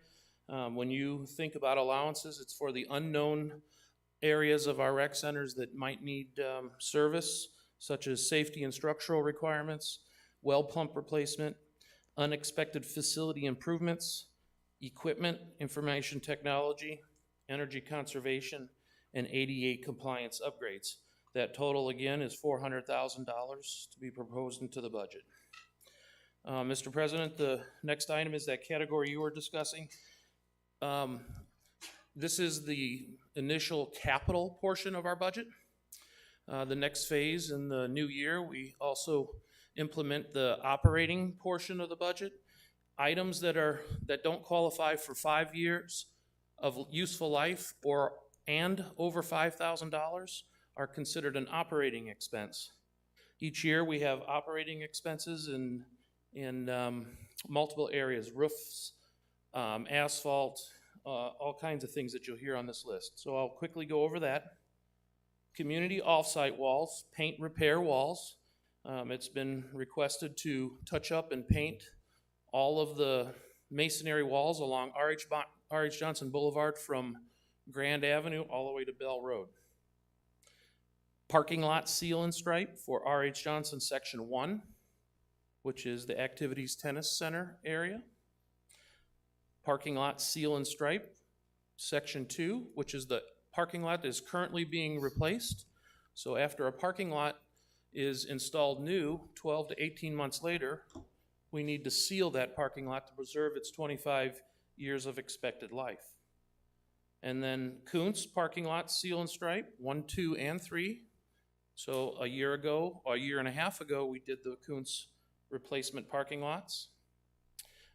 When you think about allowances, it's for the unknown areas of our rec centers that might need service, such as safety and structural requirements, well pump replacement, unexpected facility improvements, equipment, information technology, energy conservation, and ADA compliance upgrades. That total, again, is $400,000 to be proposed into the budget. Mr. President, the next item is that category you were discussing. This is the initial capital portion of our budget. The next phase in the new year, we also implement the operating portion of the budget. Items that don't qualify for 5 years of useful life and over $5,000 are considered an operating expense. Each year we have operating expenses in multiple areas: roofs, asphalt, all kinds of things that you'll hear on this list. So I'll quickly go over that. Community offsite walls, paint repair walls. It's been requested to touch up and paint all of the masonry walls along R.H. Johnson Boulevard from Grand Avenue all the way to Bell Road. Parking lot seal and stripe for R.H. Johnson Section 1, which is the Activities Tennis Center area. Parking lot seal and stripe, Section 2, which is the parking lot that is currently being replaced. So after a parking lot is installed new, 12 to 18 months later, we need to seal that parking lot to preserve its 25 years of expected life. And then Kuntz parking lot seal and stripe, 1, 2, and 3. So a year and a half ago, we did the Kuntz replacement parking lots.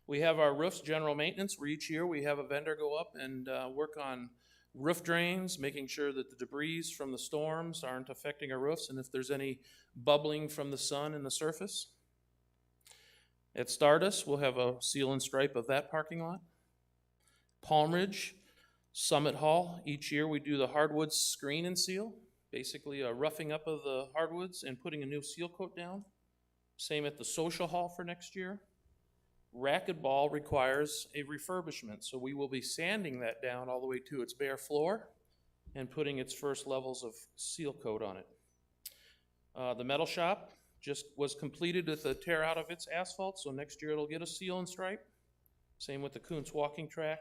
We have our roofs general maintenance, where each year we have a vendor go up and work on roof drains, making sure that the debris from the storms aren't affecting our roofs, and if there's any bubbling from the sun in the surface. At Stardust, we'll have a seal and stripe of that parking lot. Palm Ridge, Summit Hall, each year we do the hardwoods screen and seal, basically a roughing up of the hardwoods and putting a new seal coat down. Same at the Social Hall for next year. Racquetball requires a refurbishment, so we will be sanding that down all the way to its bare floor and putting its first levels of seal coat on it. The metal shop just was completed with a tear out of its asphalt, so next year it'll get a seal and stripe. Same with the Kuntz walking track.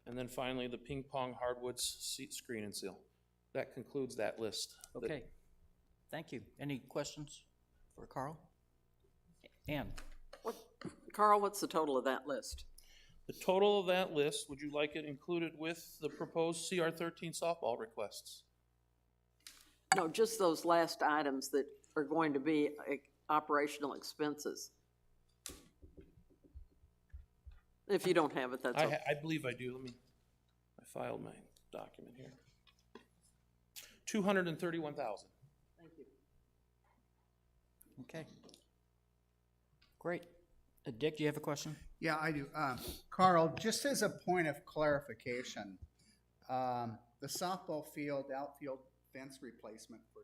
And then finally, the ping pong hardwoods seat screen and seal. That concludes that list. Okay, thank you. Any questions for Carl? Ann? Carl, what's the total of that list? The total of that list, would you like it included with the proposed CR13 softball requests? No, just those last items that are going to be operational expenses. If you don't have it, that's okay. I believe I do. I filed my document here. $231,000. Thank you. Okay. Great. Dick, do you have a question? Yeah, I do. Carl, just as a point of clarification, the softball field outfield fence replacement for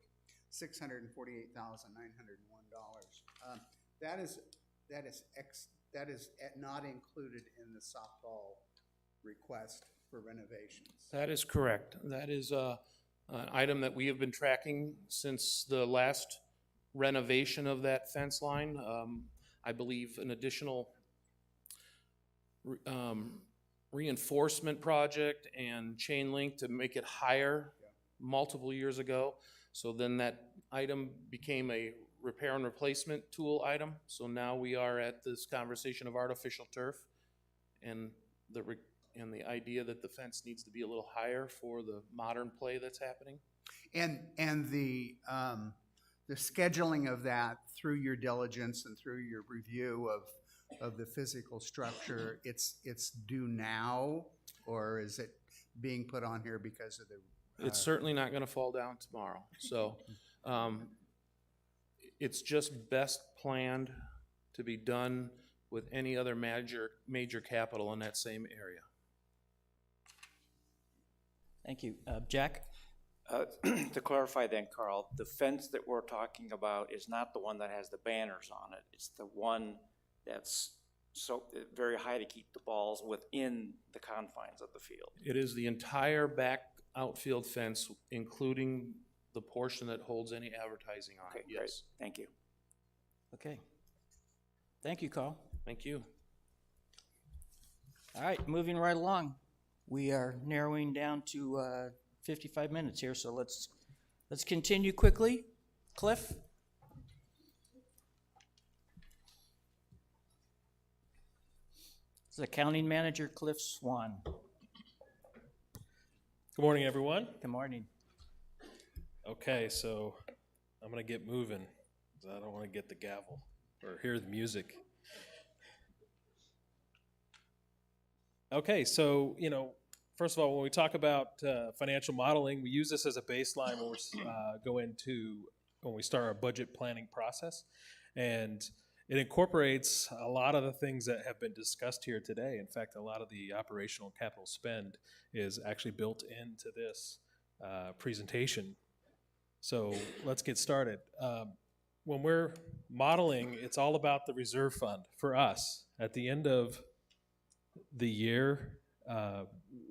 $648,901. That is not included in the softball request for renovations. That is correct. That is an item that we have been tracking since the last renovation of that fence line. I believe an additional reinforcement project and chain link to make it higher multiple years ago. So then that item became a repair and replacement tool item. So now we are at this conversation of artificial turf and the idea that the fence needs to be a little higher for the modern play that's happening. And the scheduling of that through your diligence and through your review of the physical structure, it's due now? or is it being put on here because of the? It's certainly not gonna fall down tomorrow, so, it's just best planned to be done with any other major capital in that same area. Thank you. Jack? To clarify then, Carl, the fence that we're talking about is not the one that has the banners on it. It's the one that's so very high to keep the balls within the confines of the field. It is the entire back outfield fence, including the portion that holds any advertising on it, Okay, great. yes. Thank you. Okay. Thank you, Carl. Thank you. All right, moving right along. We are narrowing down to 55 minutes here, so let's continue quickly. Cliff? This is Accounting Manager Cliff Swan. Good morning, everyone. Good morning. Okay, so I'm gonna get moving, 'cause I don't want to get the gavel or hear the music. Okay, so, first of all, when we talk about financial modeling, we use this as a baseline when we when we start our budget planning process. And it incorporates a lot of the things that have been discussed here today. In fact, a lot of the operational capital spend is actually built into this presentation. So let's get started. When we're modeling, it's all about the reserve fund for us. At the end of the year,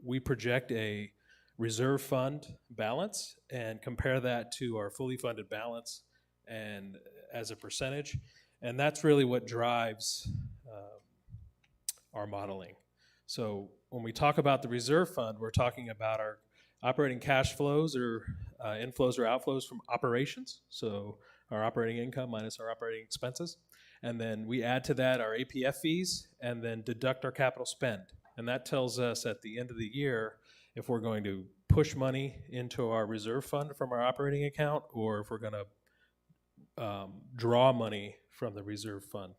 we project a reserve fund balance and compare that to our fully funded balance and as a percentage. And that's really what drives our modeling. So when we talk about the reserve fund, we're talking about our operating cash flows or inflows or outflows from operations. So our operating income minus our operating expenses. And then we add to that our APF fees and then deduct our capital spend. And that tells us at the end of the year if we're going to push money into our reserve fund from our operating account or if we're going to draw money from the reserve fund.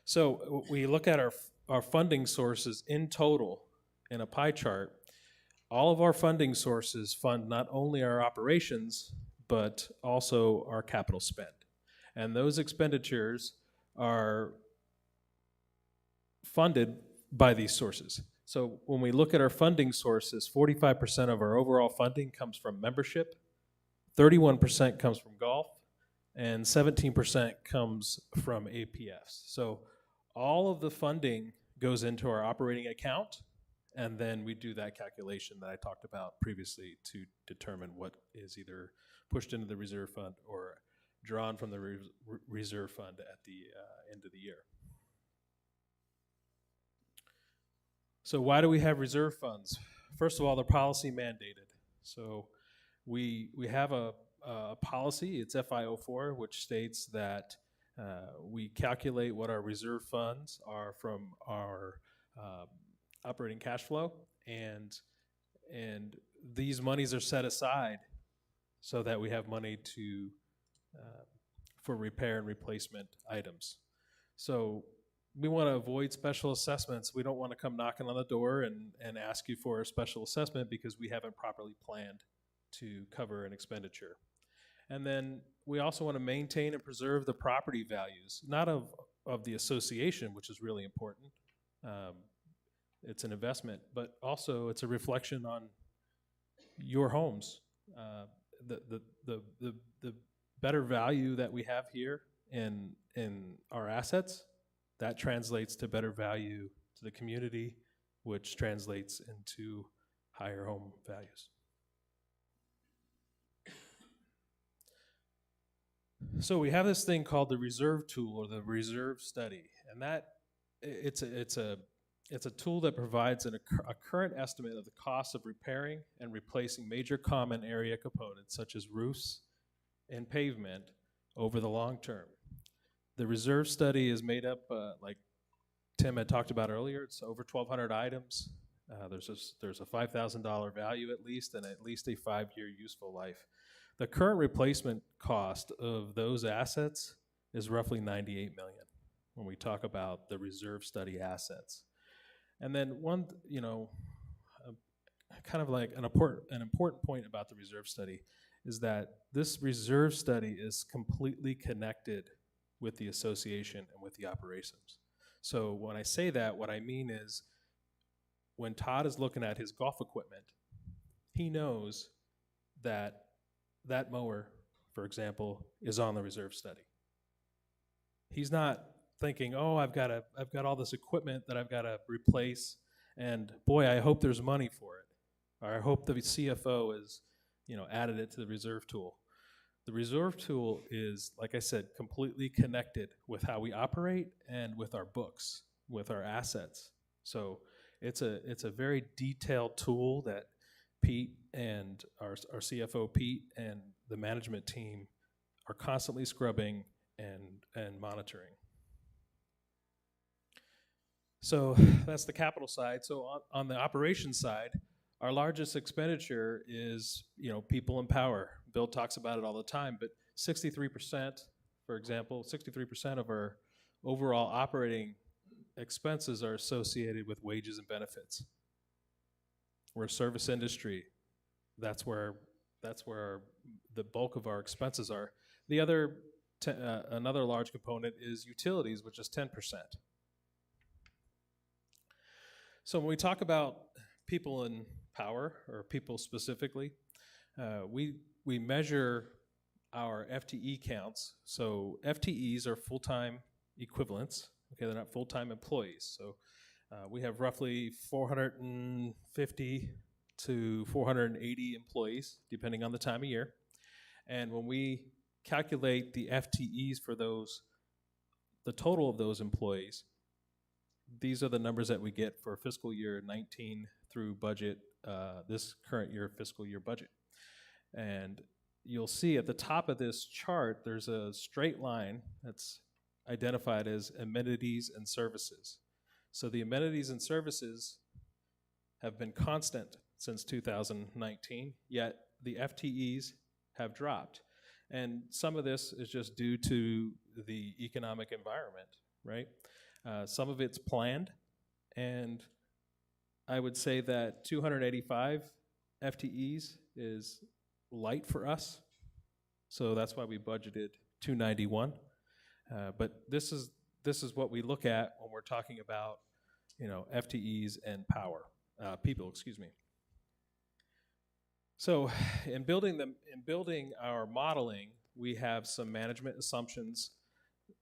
So we look at our funding sources in total in a pie chart. All of our funding sources fund not only our operations, but also our capital spend. And those expenditures are funded by these sources. So when we look at our funding sources, 45% of our overall funding comes from membership, 31% comes from golf, and 17% comes from APFs. So all of the funding goes into our operating account, and then we do that calculation that I talked about previously to determine what is either pushed into the reserve fund or drawn from the reserve fund at the end of the year. So why do we have reserve funds? First of all, they're policy mandated. So we have a policy, it's FY04, which states that we calculate what our reserve funds are from our operating cash flow, and these monies are set aside so that we have money to for repair and replacement items. So we want to avoid special assessments. We don't want to come knocking on the door and ask you for a special assessment because we haven't properly planned to cover an expenditure. And then we also want to maintain and preserve the property values, not of the association, which is really important. It's an investment, but also it's a reflection on your homes. The better value that we have here in our assets, that translates to better value to the community, which translates into higher home values. So we have this thing called the reserve tool or the reserve study, and that it's a tool that provides a current estimate of the cost of repairing and replacing major common area components such as roofs and pavement over the long term. The reserve study is made up, like Tim had talked about earlier, it's over 1,200 items. There's a $5,000 value at least and at least a 5-year useful life. The current replacement cost of those assets is roughly $98 million when we talk about the reserve study assets. And then one, kind of like an important point about the reserve study is that this reserve study is completely connected with the association and with the operations. So when I say that, what I mean is when Todd is looking at his golf equipment, he knows that that mower, for example, is on the reserve study. He's not thinking, oh, I've got all this equipment that I've got to replace, and boy, I hope there's money for it, or I hope the CFO is, added it to the reserve tool. The reserve tool is, like I said, completely connected with how we operate and with our books, with our assets. So it's a very detailed tool that Pete and our CFO Pete and the management team are constantly scrubbing and monitoring. So that's the capital side. So on the operations side, our largest expenditure is, people and power. Bill talks about it all the time, but 63%, for example, 63% of our overall operating expenses are associated with wages and benefits. We're a service industry. That's where the bulk of our expenses are. The other, another large component is utilities, which is 10%. So when we talk about people in power, or people specifically, we measure our FTE counts. So FTEs are full-time equivalents. Okay, they're not full-time employees. So we have roughly 450 to 480 employees, depending on the time of year. And when we calculate the FTEs for the total of those employees, these are the numbers that we get for fiscal year 19 through budget, this current year fiscal year budget. And you'll see at the top of this chart, there's a straight line that's identified as amenities and services. So the amenities and services have been constant since 2019, yet the FTEs have dropped. And some of this is just due to the economic environment, right? Some of it's planned, and I would say that 285 FTEs is light for us, so that's why we budgeted 291. But this is what we look at when we're talking about, FTEs and people. Excuse me. So in building our modeling, we have some management assumptions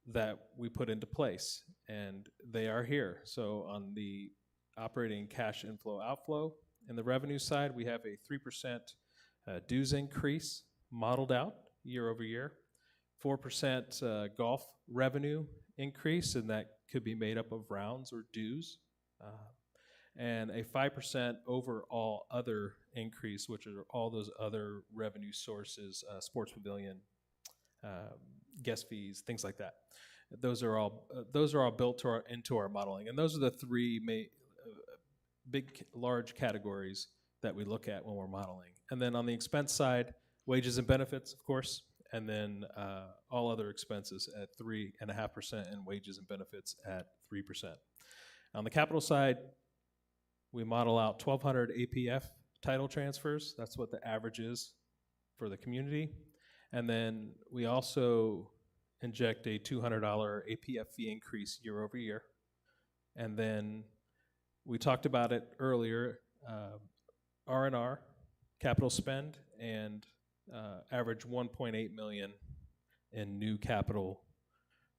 that we put into place, and they are here. So on the operating cash inflow outflow, in the revenue side, we have a 3% dues increase modeled out year over year, 4% golf revenue increase, and that could be made up of rounds or dues, and a 5% overall other increase, which are all those other revenue sources, sports pavilion, guest fees, things like that. Those are all built into our modeling, and those are the three large categories that we look at when we're modeling. And then on the expense side, wages and benefits, of course, and then all other expenses at 3.5%, and wages and benefits at 3%. On the capital side, we model out 1,200 APF title transfers. That's what the average is for the community. And then we also inject a $200 APF fee increase year over year. And then we talked about it earlier, R&R, capital spend, and average 1.8 million in new capital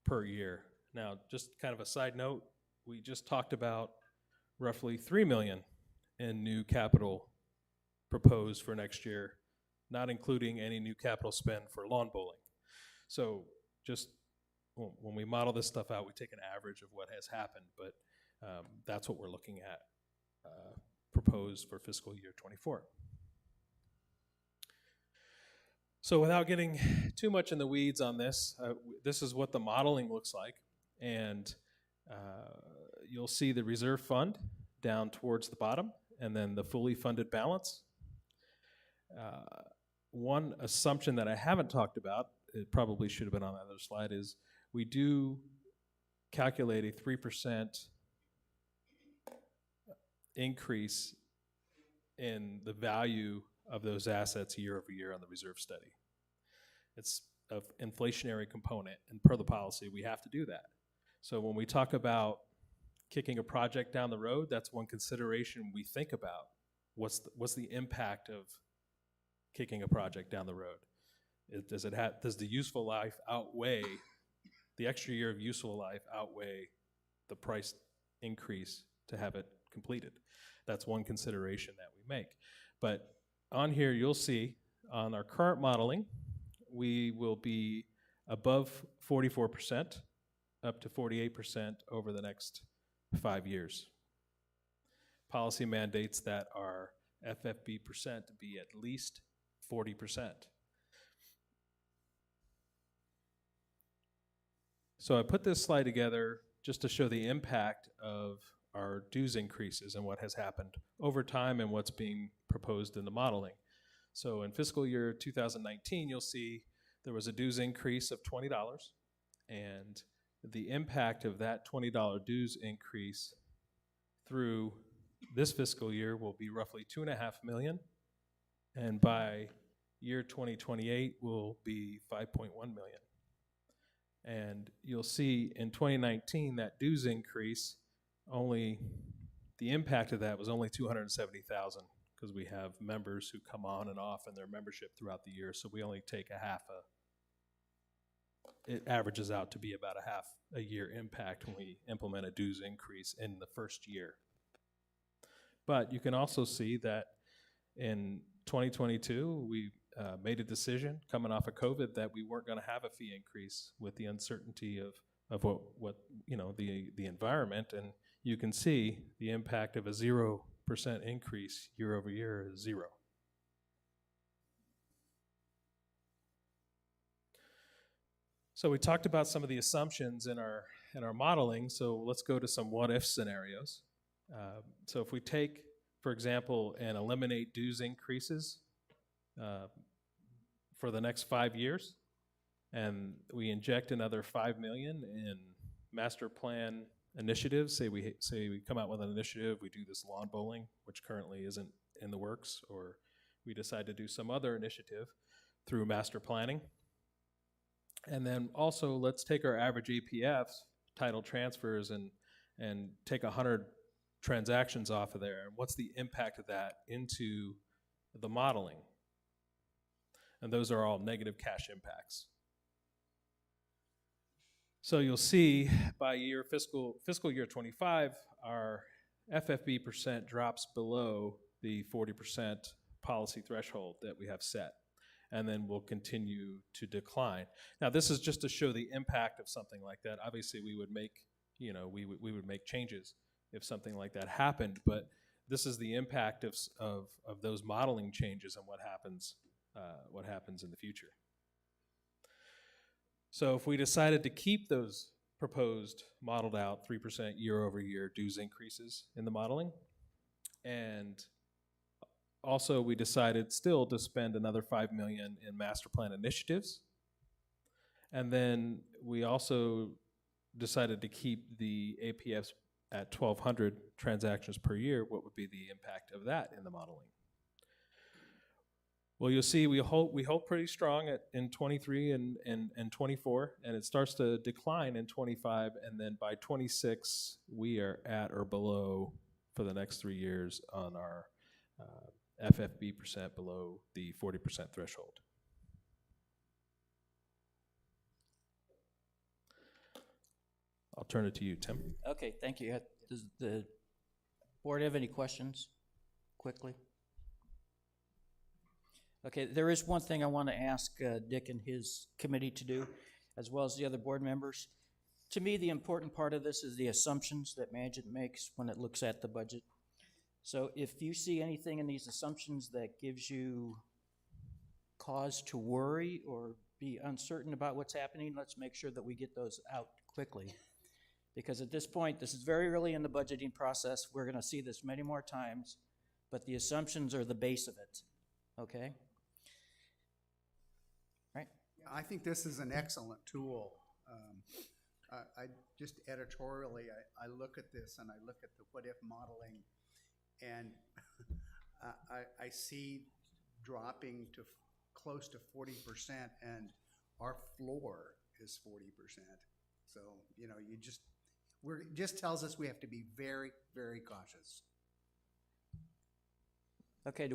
per year. Now, just kind of a side note, we just talked about roughly 3 million in new capital proposed for next year, not including any new capital spend for lawn bowling. So just when we model this stuff out, we take an average of what has happened, but that's what we're looking at proposed for fiscal year 24. So without getting too much in the weeds on this, this is what the modeling looks like. And you'll see the reserve fund down towards the bottom, and then the fully funded balance. One assumption that I haven't talked about, it probably should have been on that other slide, is we do calculate a 3% increase in the value of those assets year over year on the reserve study. It's an inflationary component, and per the policy, we have to do that. So when we talk about kicking a project down the road, that's one consideration we think about. What's the impact of kicking a project down the road? Does the useful life outweigh, the extra year of useful life outweigh the price increase to have it completed? That's one consideration that we make. But on here, you'll see on our current modeling, we will be above 44%, up to 48% over the next 5 years. Policy mandates that our FFB percent be at least 40%. So I put this slide together just to show the impact of our dues increases and what has happened over time and what's being proposed in the modeling. So in fiscal year 2019, you'll see there was a dues increase of $20, and the impact of that $20 dues increase through this fiscal year will be roughly $2.5 million, and by year 2028 will be $5.1 million. And you'll see in 2019 that dues increase, only the impact of that was only $270,000, because we have members who come on and off in their membership throughout the year, so we only take it averages out to be about a half a year impact when we implement a dues increase in the first year. But you can also see that in 2022, we made a decision coming off of COVID that we weren't going to have a fee increase with the uncertainty of what the environment, and you can see the impact of a 0% increase year over year is 0. So we talked about some of the assumptions in our modeling, so let's go to some what-if scenarios. So if we take, for example, and eliminate dues increases for the next 5 years, and we inject another $5 million in master plan initiatives, say we come out with an initiative, we do this lawn bowling, which currently isn't in the works, or we decide to do some other initiative through master planning. And then also let's take our average APFs, title transfers, and take 100 transactions off of there. And what's the impact of that into the modeling? And those are all negative cash impacts. So you'll see by fiscal year 25, our FFB percent drops below the 40% policy threshold that we have set, and then will continue to decline. Now, this is just to show the impact of something like that. Obviously, we would make, we would make changes if something like that happened, but this is the impact of those modeling changes and what happens in the future. So if we decided to keep those proposed modeled out 3% year over year dues increases in the modeling, and also we decided still to spend another $5 million in master plan initiatives, and then we also decided to keep the APFs at 1,200 transactions per year, what would be the impact of that in the modeling? Well, you'll see we hold pretty strong in 23 and 24, and it starts to decline in 25, and then by 26, we are at or below for the next 3 years on our FFB percent below the 40% threshold. I'll turn it to you, Tim. Okay, thank you. Does the board have any questions quickly? Okay, there is one thing I want to ask Dick and his committee to do, as well as the other board members. To me, the important part of this is the assumptions that management makes when it looks at the budget. So if you see anything in these assumptions that gives you cause to worry or be uncertain about what's happening, let's make sure that we get those out quickly. Because at this point, this is very early in the budgeting process. We're going to see this many more times, but the assumptions are the base of it, okay? Right? Yeah, I think this is an excellent tool. I just editorially, I look at this and I look at the what-if modeling, And I see dropping to close to 40%, and our floor is 40%. So, you know, it just tells us we have to be very, very cautious. Okay,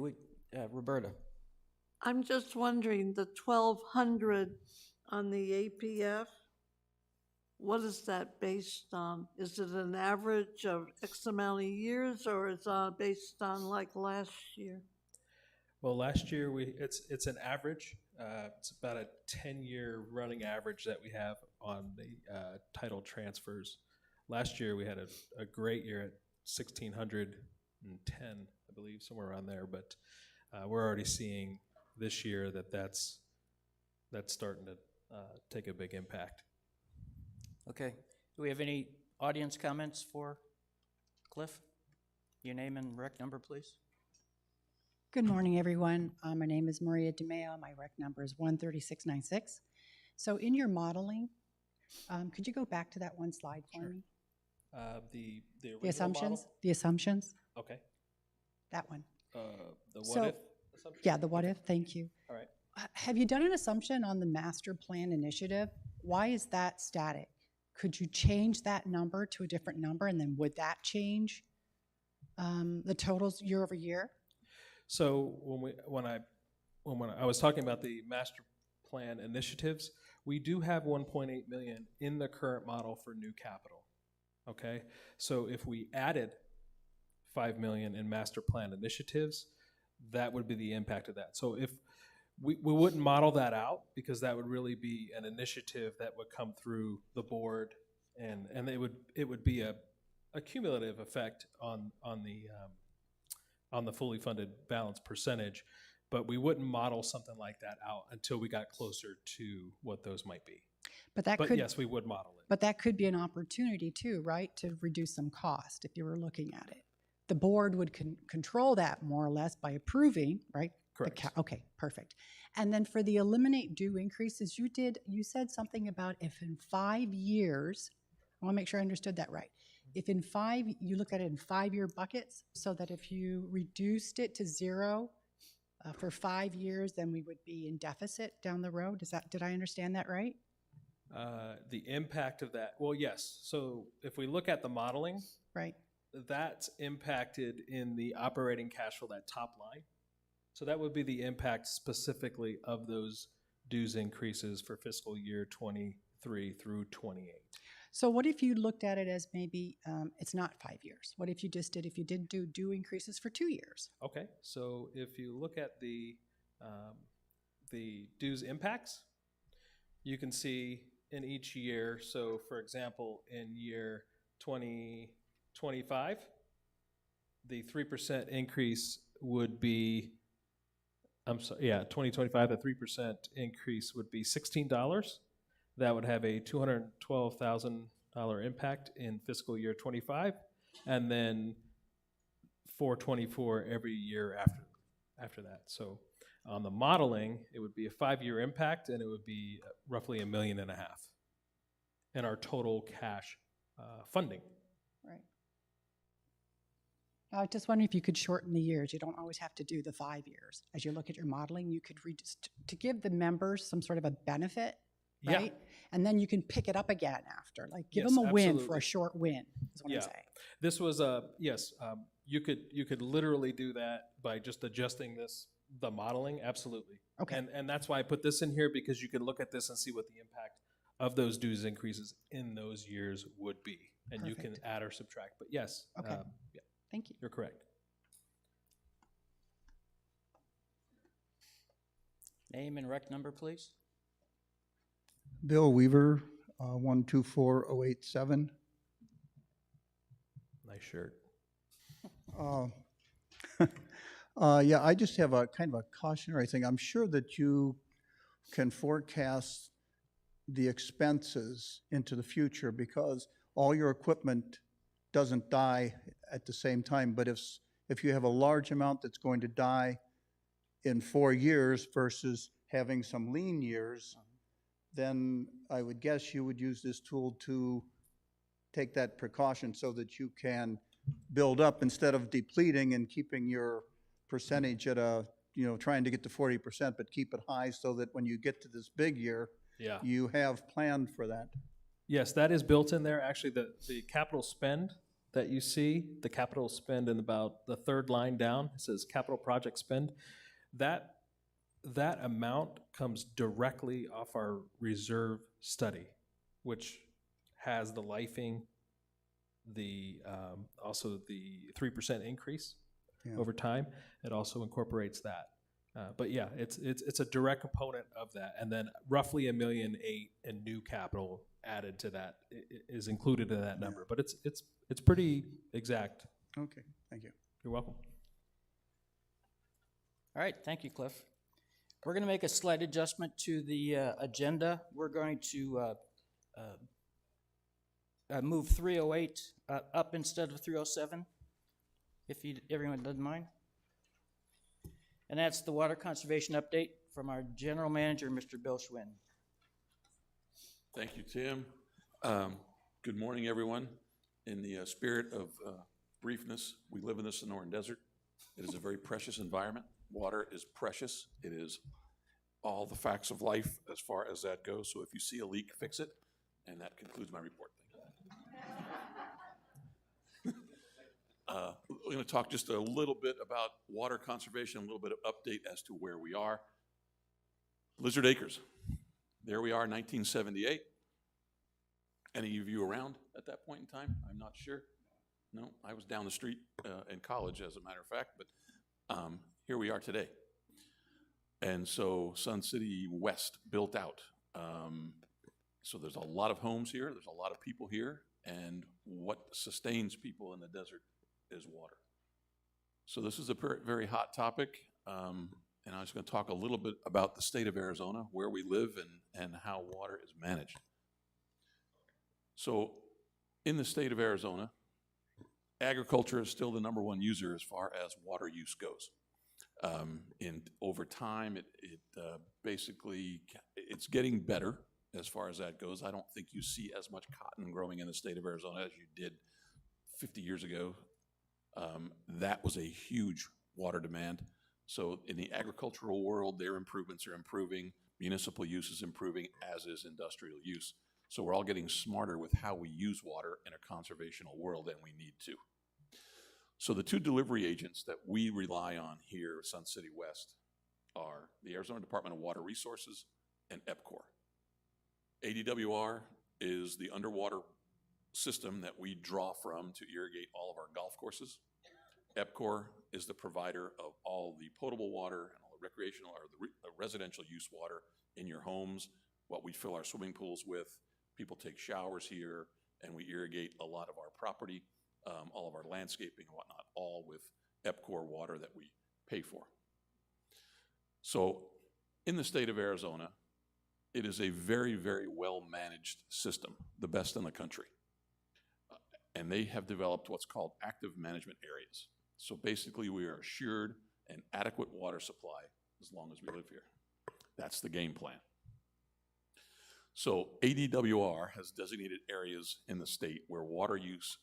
Roberta? I'm just wondering, the 1,200 on the APF, what is that based on? Is it an average of X amount of years, or is it based on like last year? Well, last year it's an average. It's about a 10-year running average that we have on the title transfers. Last year we had a great year at 1,610, I believe, somewhere around there. But we're already seeing this year that's starting to take a big impact. Okay. Do we have any audience comments for Cliff? Your name and rec number, please. Good morning, everyone. My name is Maria DeMeo. My rec number is 13696. So in your modeling, could you go back to that one slide for me? The The assumptions? model? The assumptions? Okay. That one. The what if assumption? Yeah, the what if. Thank you. All right. Have you done an assumption on the master plan initiative? Why is that static? Could you change that number to a different number, and then would that change the totals year over year? So when I was talking about the master plan initiatives, we do have 1.8 million in the current model for new capital. Okay, so if we added 5 million in master plan initiatives, that would be the impact of that. So if we wouldn't model that out, because that would really be an initiative that would come through the board, and it would be a cumulative effect on the fully funded balance percentage, but we wouldn't model something like that out until we got closer to what those might be. But yes, we would model it. But that could be an opportunity too, right, to reduce some cost if you were looking at it. The board would control that more or less by approving, right? Correct. Okay, perfect. And then for the eliminate due increases, you said something about if in 5 years, I want to make sure I understood that right. If in you look at it in 5-year buckets, so that if you reduced it to 0 for 5 years, then we would be in deficit down the road. Did I understand that right? The impact of that, well, yes. So if we look at the modeling, right, that's impacted in the operating cash flow, that top line. So that would be the impact specifically of those dues increases for fiscal year 23 through 28. So what if you looked at it as maybe it's not 5 years? What if you did do due increases for 2 years? Okay, so if you look at the dues impacts, you can see in each year. So for example, in year 2025, the 3% increase would be, 2025, the 3% increase would be $16. That would have a $212,000 impact in fiscal year 25, and then $424 every year after that. So on the modeling, it would be a 5-year impact, and it would be roughly $1.5 million in our total cash funding. Right. I was just wondering if you could shorten the years. You don't always have to do the 5 years. As you look at your modeling, you could to give the members some sort of a benefit, right? Yeah. And then you can pick it up again after, like give them a win for a short win, is what I'm saying. This was you could literally do that by just adjusting the modeling, absolutely. Okay. And that's why I put this in here, because you can look at this and see what the impact of those dues increases in those years would be. And Perfect. You can add or subtract, but yes. Okay. Yeah, thank you. you're correct. Name and rec number, please. Bill Weaver, 124087. Nice shirt. Yeah, I just have a kind of a cautionary thing. I'm sure that you can forecast the expenses into the future because all your equipment doesn't die at the same time. But if you have a large amount that's going to die in 4 years versus having some lean years, then I would guess you would use this tool to take that precaution so that you can build up instead of depleting and keeping your percentage at a, trying to get to 40%, but keep it high so that when you get to this big year, Yeah. you have planned for that. Yes, that is built in there. Actually, the capital spend that you see, the capital spend in about the third line down, it says capital project spend. That amount comes directly off our reserve study, which has the lifing, also the 3% increase over time. It also incorporates that. But yeah, it's a direct component of that. And then roughly $1.8 million in new capital added to that is included in that number. But it's pretty exact. Okay, thank you. You're welcome. All right, thank you, Cliff. We're going to make a slight adjustment to the agenda. We're going to move 308 up instead of 307, if everyone doesn't mind. And that's the water conservation update from our general manager, Mr. Bill Schwinn. Thank you, Tim. Good morning, everyone. In the spirit of briefness, we live in the Sonoran Desert. It is a very precious environment. Water is precious. It is all the facts of life as far as that goes. So if you see a leak, fix it. And that concludes my report. We're going to talk just a little bit about water conservation, a little bit of update as to where we are. Lizard Acres. There we are, 1978. Any of you around at that point in time? I'm not sure. No, I was down the street in college, as a matter of fact, but here we are today. And so Sun City West built out. So there's a lot of homes here, there's a lot of people here, and what sustains people in the desert is water. So this is a very hot topic, and I was going to talk a little bit about the state of Arizona, where we live and how water is managed. So in the state of Arizona, agriculture is still the #1 user as far as water use goes. Over time, basically, it's getting better as far as that goes. I don't think you see as much cotton growing in the state of Arizona as you did 50 years ago. That was a huge water demand. So in the agricultural world, their improvements are improving. Municipal use is improving, as is industrial use. So we're all getting smarter with how we use water in a conservational world, and we need to. So the two delivery agents that we rely on here at Sun City West are the Arizona Department of Water Resources and EPCOR. ADWR is the underwater system that we draw from to irrigate all of our golf courses. EPCOR is the provider of all the potable water and all the recreational or the residential use water in your homes, what we fill our swimming pools with. People take showers here, and we irrigate a lot of our property, all of our landscaping and whatnot, all with EPCOR water that we pay for. So in the state of Arizona, it is a very, very well-managed system, the best in the country. And they have developed what's called active management areas. So basically, we are assured an adequate water supply as long as we live here. That's the game plan. So ADWR has designated areas in the state where water use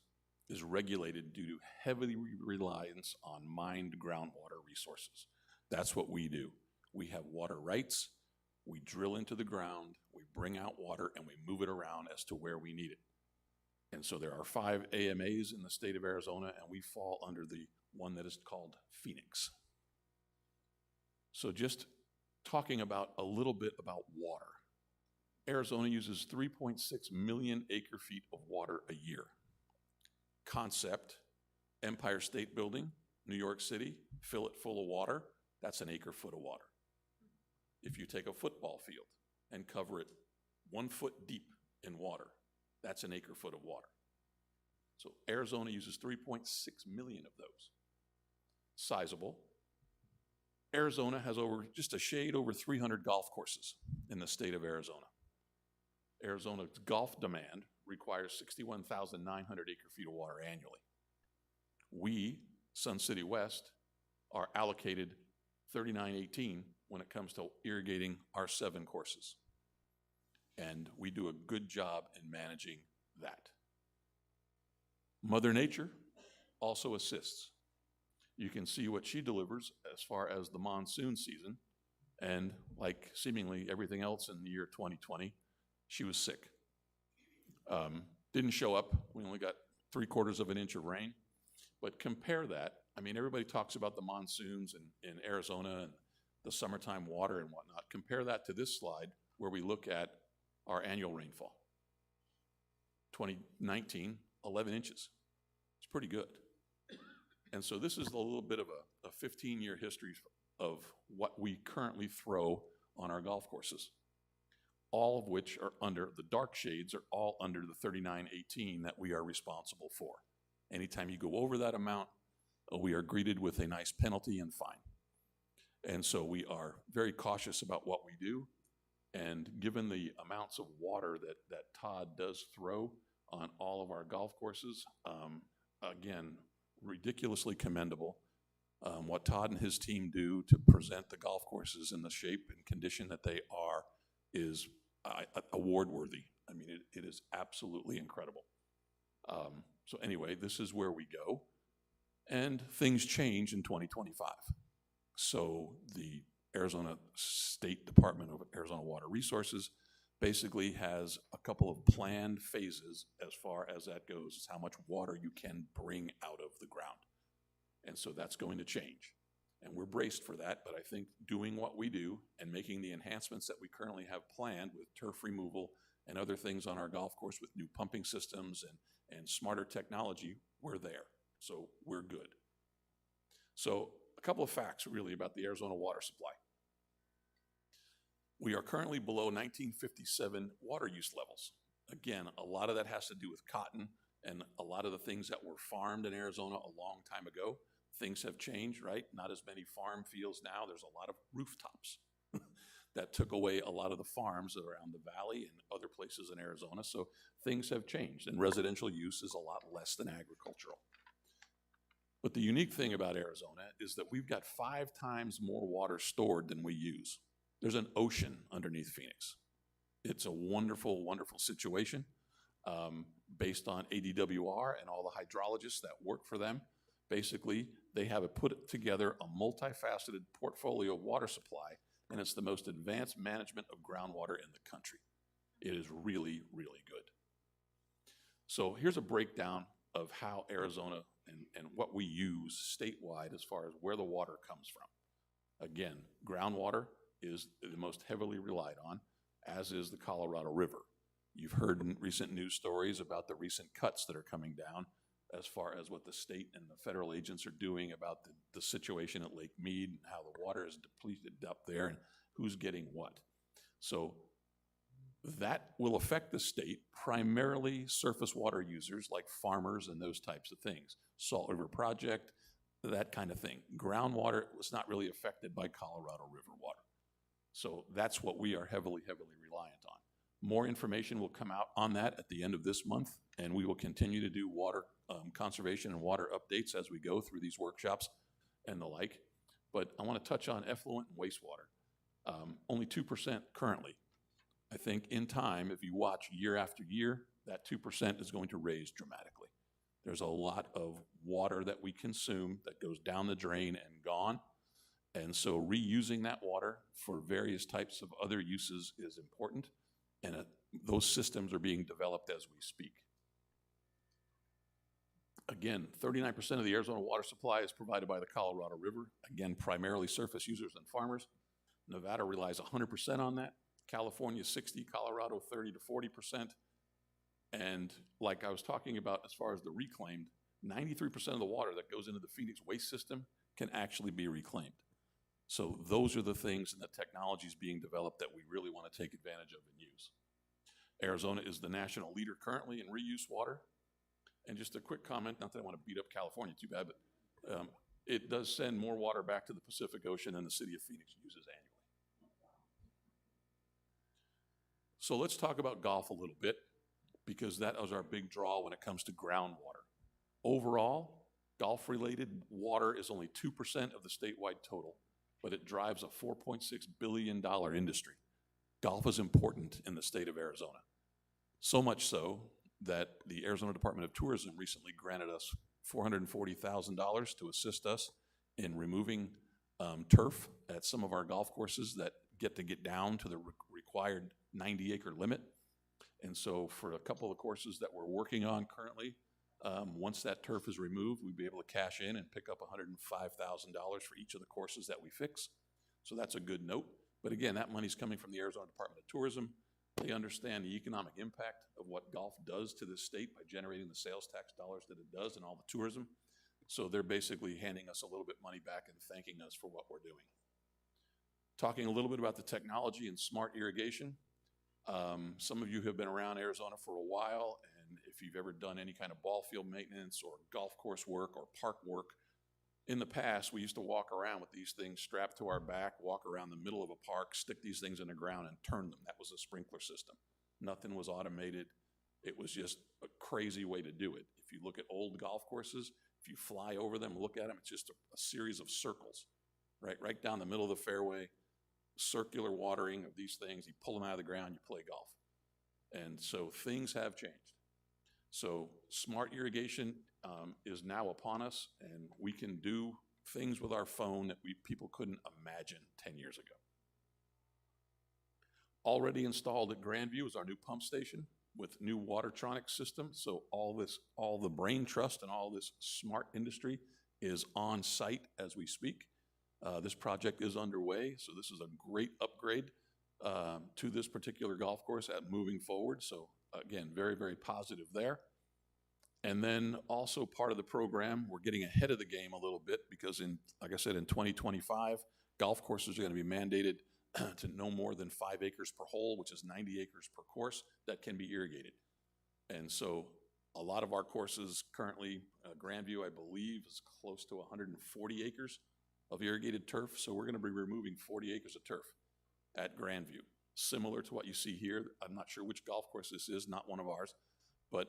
is regulated due to heavy reliance on mined groundwater resources. That's what we do. We have water rights, we drill into the ground, we bring out water, and we move it around as to where we need it. And so there are 5 AMAs in the state of Arizona, and we fall under the one that is called Phoenix. So just talking about a little bit about water. Arizona uses 3.6 million acre-feet of water a year. Concept, Empire State Building, New York City, fill it full of water, that's an acre-foot of water. If you take a football field and cover it 1 foot deep in water, that's an acre-foot of water. So Arizona uses 3.6 million of those. Sizable. Arizona has just a shade over 300 golf courses in the state of Arizona. Arizona's golf demand requires 61,900 acre-feet of water annually. We, Sun City West, are allocated 3918 when it comes to irrigating our 7 courses. And we do a good job in managing that. Mother Nature also assists. You can see what she delivers as far as the monsoon season, and like seemingly everything else in the year 2020, she was sick. Didn't show up. We only got 3/4 of an inch of rain. But compare that. I mean, everybody talks about the monsoons in Arizona and the summertime water and whatnot. Compare that to this slide where we look at our annual rainfall. 2019, 11 inches. It's pretty good. And so this is a little bit of a 15-year history of what we currently throw on our golf courses, all of which are under, the dark shades are all under the 3918 that we are responsible for. Anytime you go over that amount, we are greeted with a nice penalty and fine. And so we are very cautious about what we do. And given the amounts of water that Todd does throw on all of our golf courses, again, ridiculously commendable. What Todd and his team do to present the golf courses in the shape and condition that they are is award worthy. I mean, it is absolutely incredible. So anyway, this is where we go. And things change in 2025. So the Arizona State Department of Arizona Water Resources basically has a couple of planned phases as far as that goes, is how much water you can bring out of the ground. And so that's going to change. And we're braced for that, but I think doing what we do and making the enhancements that we currently have planned with turf removal and other things on our golf course with new pumping systems and smarter technology, we're there. So we're good. So a couple of facts really about the Arizona water supply. We are currently below 1957 water use levels. Again, a lot of that has to do with cotton and a lot of the things that were farmed in Arizona a long time ago. Things have changed, right? Not as many farm fields now. There's a lot of rooftops that took away a lot of the farms around the valley and other places in Arizona. So things have changed, and residential use is a lot less than agricultural. But the unique thing about Arizona is that we've got 5 times more water stored than we use. There's an ocean underneath Phoenix. It's a wonderful, wonderful situation based on ADWR and all the hydrologists that work for them. Basically, they have put together a multifaceted portfolio of water supply, and it's the most advanced management of groundwater in the country. It is really, really good. So here's a breakdown of how Arizona and what we use statewide as far as where the water comes from. Again, groundwater is the most heavily relied on, as is the Colorado River. You've heard in recent news stories about the recent cuts that are coming down as far as what the state and the federal agents are doing about the situation at Lake Mead and how the water is depleted up there and who's getting what. So that will affect the state, primarily surface water users like farmers and those types of things. Salt River Project, that kind of thing. Groundwater was not really affected by Colorado River water. So that's what we are heavily, heavily reliant on. More information will come out on that at the end of this month, and we will continue to do water conservation and water updates as we go through these workshops and the like. But I want to touch on effluent and wastewater. Only 2% currently. I think in time, if you watch year after year, that 2% is going to raise dramatically. There's a lot of water that we consume that goes down the drain and gone. And so reusing that water for various types of other uses is important. And those systems are being developed as we speak. Again, 39% of the Arizona water supply is provided by the Colorado River. Again, primarily surface users and farmers. Nevada relies 100% on that. California 60, Colorado 30 to 40%. And like I was talking about as far as the reclaimed, 93% of the water that goes into the Phoenix waste system can actually be reclaimed. So those are the things and the technologies being developed that we really want to take advantage of and use. Arizona is the national leader currently in reuse water. And just a quick comment, not that I want to beat up California too bad, but it does send more water back to the Pacific Ocean than the city of Phoenix uses annually. So let's talk about golf a little bit, because that was our big draw when it comes to groundwater. Overall, golf-related water is only 2% of the statewide total, but it drives a $4.6 billion industry. Golf is important in the state of Arizona. So much so that the Arizona Department of Tourism recently granted us $440,000 to assist us in removing turf at some of our golf courses that get down to the required 90-acre limit. And so for a couple of courses that we're working on currently, once that turf is removed, we'd be able to cash in and pick up $105,000 for each of the courses that we fix. So that's a good note. But again, that money's coming from the Arizona Department of Tourism. They understand the economic impact of what golf does to this state by generating the sales tax dollars that it does and all the tourism. So they're basically handing us a little bit money back and thanking us for what we're doing. Talking a little bit about the technology and smart irrigation. Some of you have been around Arizona for a while, and if you've ever done any kind of ball field maintenance or golf course work or park work, in the past, we used to walk around with these things strapped to our back, walk around the middle of a park, stick these things in the ground and turn them. That was a sprinkler system. Nothing was automated. It was just a crazy way to do it. If you look at old golf courses, if you fly over them, look at them, it's just a series of circles, right down the middle of the fairway, circular watering of these things. You pull them out of the ground, you play golf. And so things have changed. So smart irrigation is now upon us, and we can do things with our phone that people couldn't imagine 10 years ago. Already installed at Grandview is our new pump station with new Watertronic system. So all the brain trust and all this smart industry is on site as we speak. This project is underway, so this is a great upgrade to this particular golf course at moving forward. So again, very, very positive there. And then also part of the program, we're getting ahead of the game a little bit because like I said, in 2025, golf courses are going to be mandated to no more than 5 acres per hole, which is 90 acres per course that can be irrigated. And so a lot of our courses currently, Grandview, I believe, is close to 140 acres of irrigated turf. So we're going to be removing 40 acres of turf at Grandview, similar to what you see here. I'm not sure which golf course this is, not one of ours. But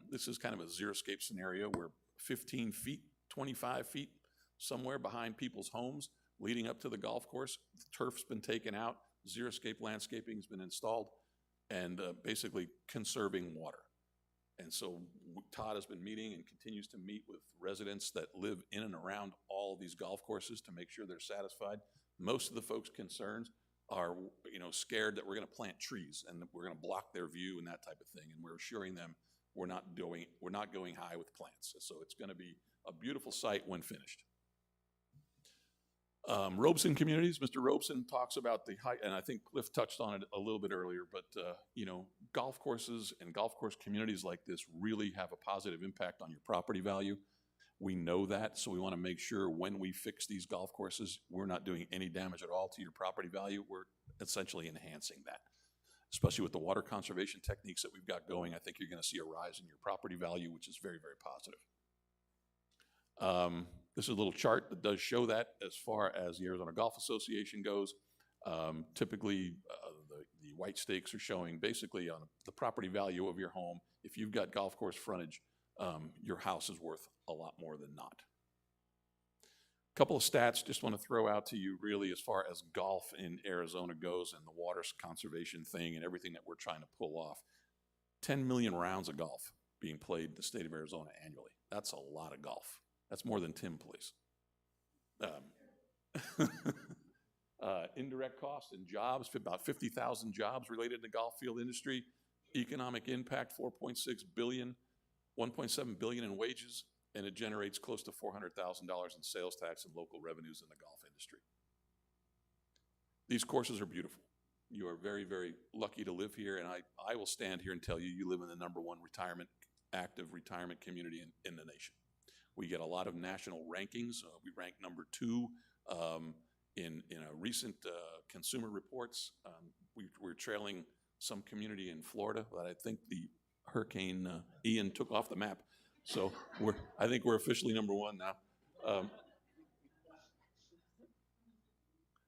this is kind of a xeriscape scenario where 15 feet, 25 feet, somewhere behind people's homes leading up to the golf course, the turf's been taken out, xeriscape landscaping has been installed, and basically conserving water. And so Todd has been meeting and continues to meet with residents that live in and around all these golf courses to make sure they're satisfied. Most of the folks' concerns are, scared that we're going to plant trees and that we're going to block their view and that type of thing. And we're assuring them we're not going high with plants. So it's going to be a beautiful site when finished. Robeson communities, Mr. Robeson talks about the height, and I think Cliff touched on it a little bit earlier, but golf courses and golf course communities like this really have a positive impact on your property value. We know that, so we want to make sure when we fix these golf courses, we're not doing any damage at all to your property value. We're essentially enhancing that, especially with the water conservation techniques that we've got going. I think you're going to see a rise in your property value, which is very, very positive. This is a little chart that does show that as far as the Arizona Golf Association goes. Typically, the white stakes are showing basically on the property value of your home. If you've got golf course frontage, your house is worth a lot more than not. A couple of stats just want to throw out to you really as far as golf in Arizona goes and the water conservation thing and everything that we're trying to pull off. 10 million rounds of golf being played in the state of Arizona annually. That's a lot of golf. That's more than Tim plays. Indirect costs and jobs, about 50,000 jobs related to the golf field industry. Economic impact, 4.6 billion, 1.7 billion in wages, and it generates close to $400,000 in sales tax and local revenues in the golf industry. These courses are beautiful. You are very, very lucky to live here, and I will stand here and tell you, you live in the #1 active retirement community in the nation. We get a lot of national rankings. We rank #2 in a recent Consumer Reports. We're trailing some community in Florida that I think the Hurricane Ian took off the map. So I think we're officially #1 now.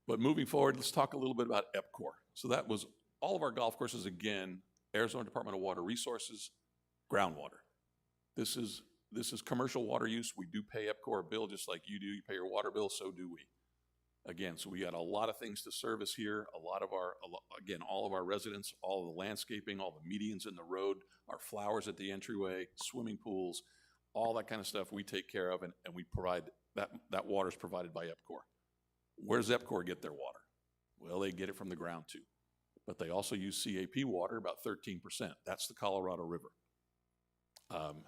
But moving forward, let's talk a little bit about EPCOR. So that was all of our golf courses, again, Arizona Department of Water Resources, groundwater. This is commercial water use. We do pay EPCOR a bill just like you do. You pay your water bill, so do we. Again, so we got a lot of things to service here. All of our residents, all of the landscaping, all the medians in the road, our flowers at the entryway, swimming pools, all that kind of stuff we take care of, and we provide, that water is provided by EPCOR. Where does EPCOR get their water? Well, they get it from the ground too. But they also use CAP water, about 13%. That's the Colorado River.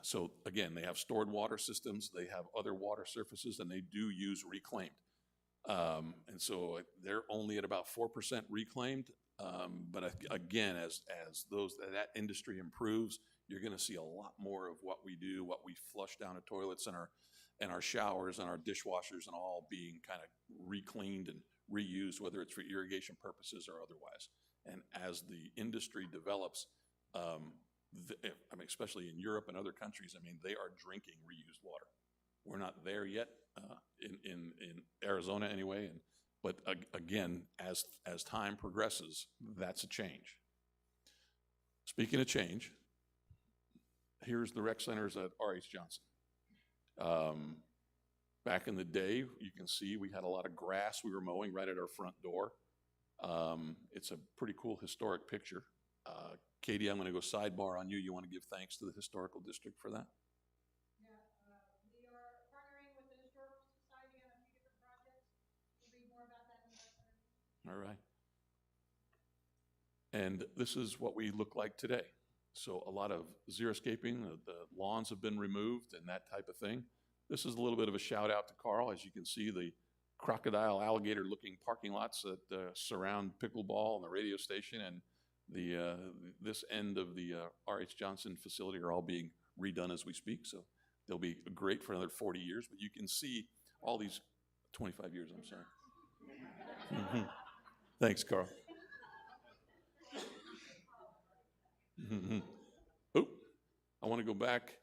So again, they have stored water systems, they have other water surfaces, and they do use reclaimed. And so they're only at about 4% reclaimed. But again, as that industry improves, you're going to see a lot more of what we do, what we flush down the toilets and our showers and our dishwashers and all being kind of recleaned and reused, whether it's for irrigation purposes or otherwise. And as the industry develops, I mean, especially in Europe and other countries, I mean, they are drinking reused water. We're not there yet in Arizona anyway. But again, as time progresses, that's a change. Speaking of change, here's the rec centers at R.H. Johnson. Back in the day, you can see we had a lot of grass we were mowing right at our front door. It's a pretty cool historic picture. Katie, I'm going to go sidebar on you. You want to give thanks to the Historical District for that? Yeah, we are partnering with the Historical Society on a few different projects. We'll read more about that in the website. All right. And this is what we look like today. So a lot of xeriscaping, the lawns have been removed and that type of thing. This is a little bit of a shout out to Carl. As you can see, the crocodile, alligator looking parking lots that surround pickleball and the radio station and this end of the R.H. Johnson facility are all being redone as we speak. So they'll be great for another 40 years, but you can see all these 25 years, I'm sorry. Thanks, Carl. Oh, I want to go back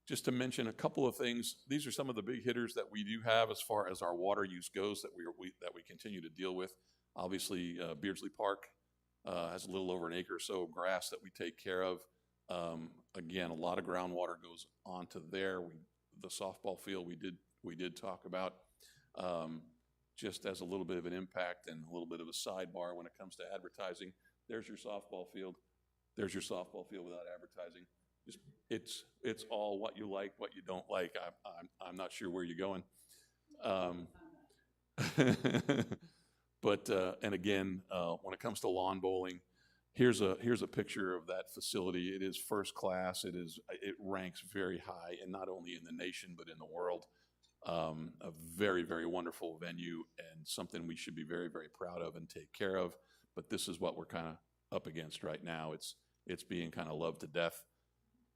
just to mention a couple of things. These are some of the big hitters that we do have as far as our water use goes that we continue to deal with. Obviously, Beardsley Park has a little over an acre or so of grass that we take care of. Again, a lot of groundwater goes onto there. The softball field we did talk about. Just as a little bit of an impact and a little bit of a sidebar when it comes to advertising. There's your softball field. There's your softball field without advertising. It's all what you like, what you don't like. I'm not sure where you're going. But and again, when it comes to lawn bowling, here's a picture of that facility. It is first class. It ranks very high, and not only in the nation but in the world. A very, very wonderful venue and something we should be very, very proud of and take care of. But this is what we're kind of up against right now. It's being kind of loved to death.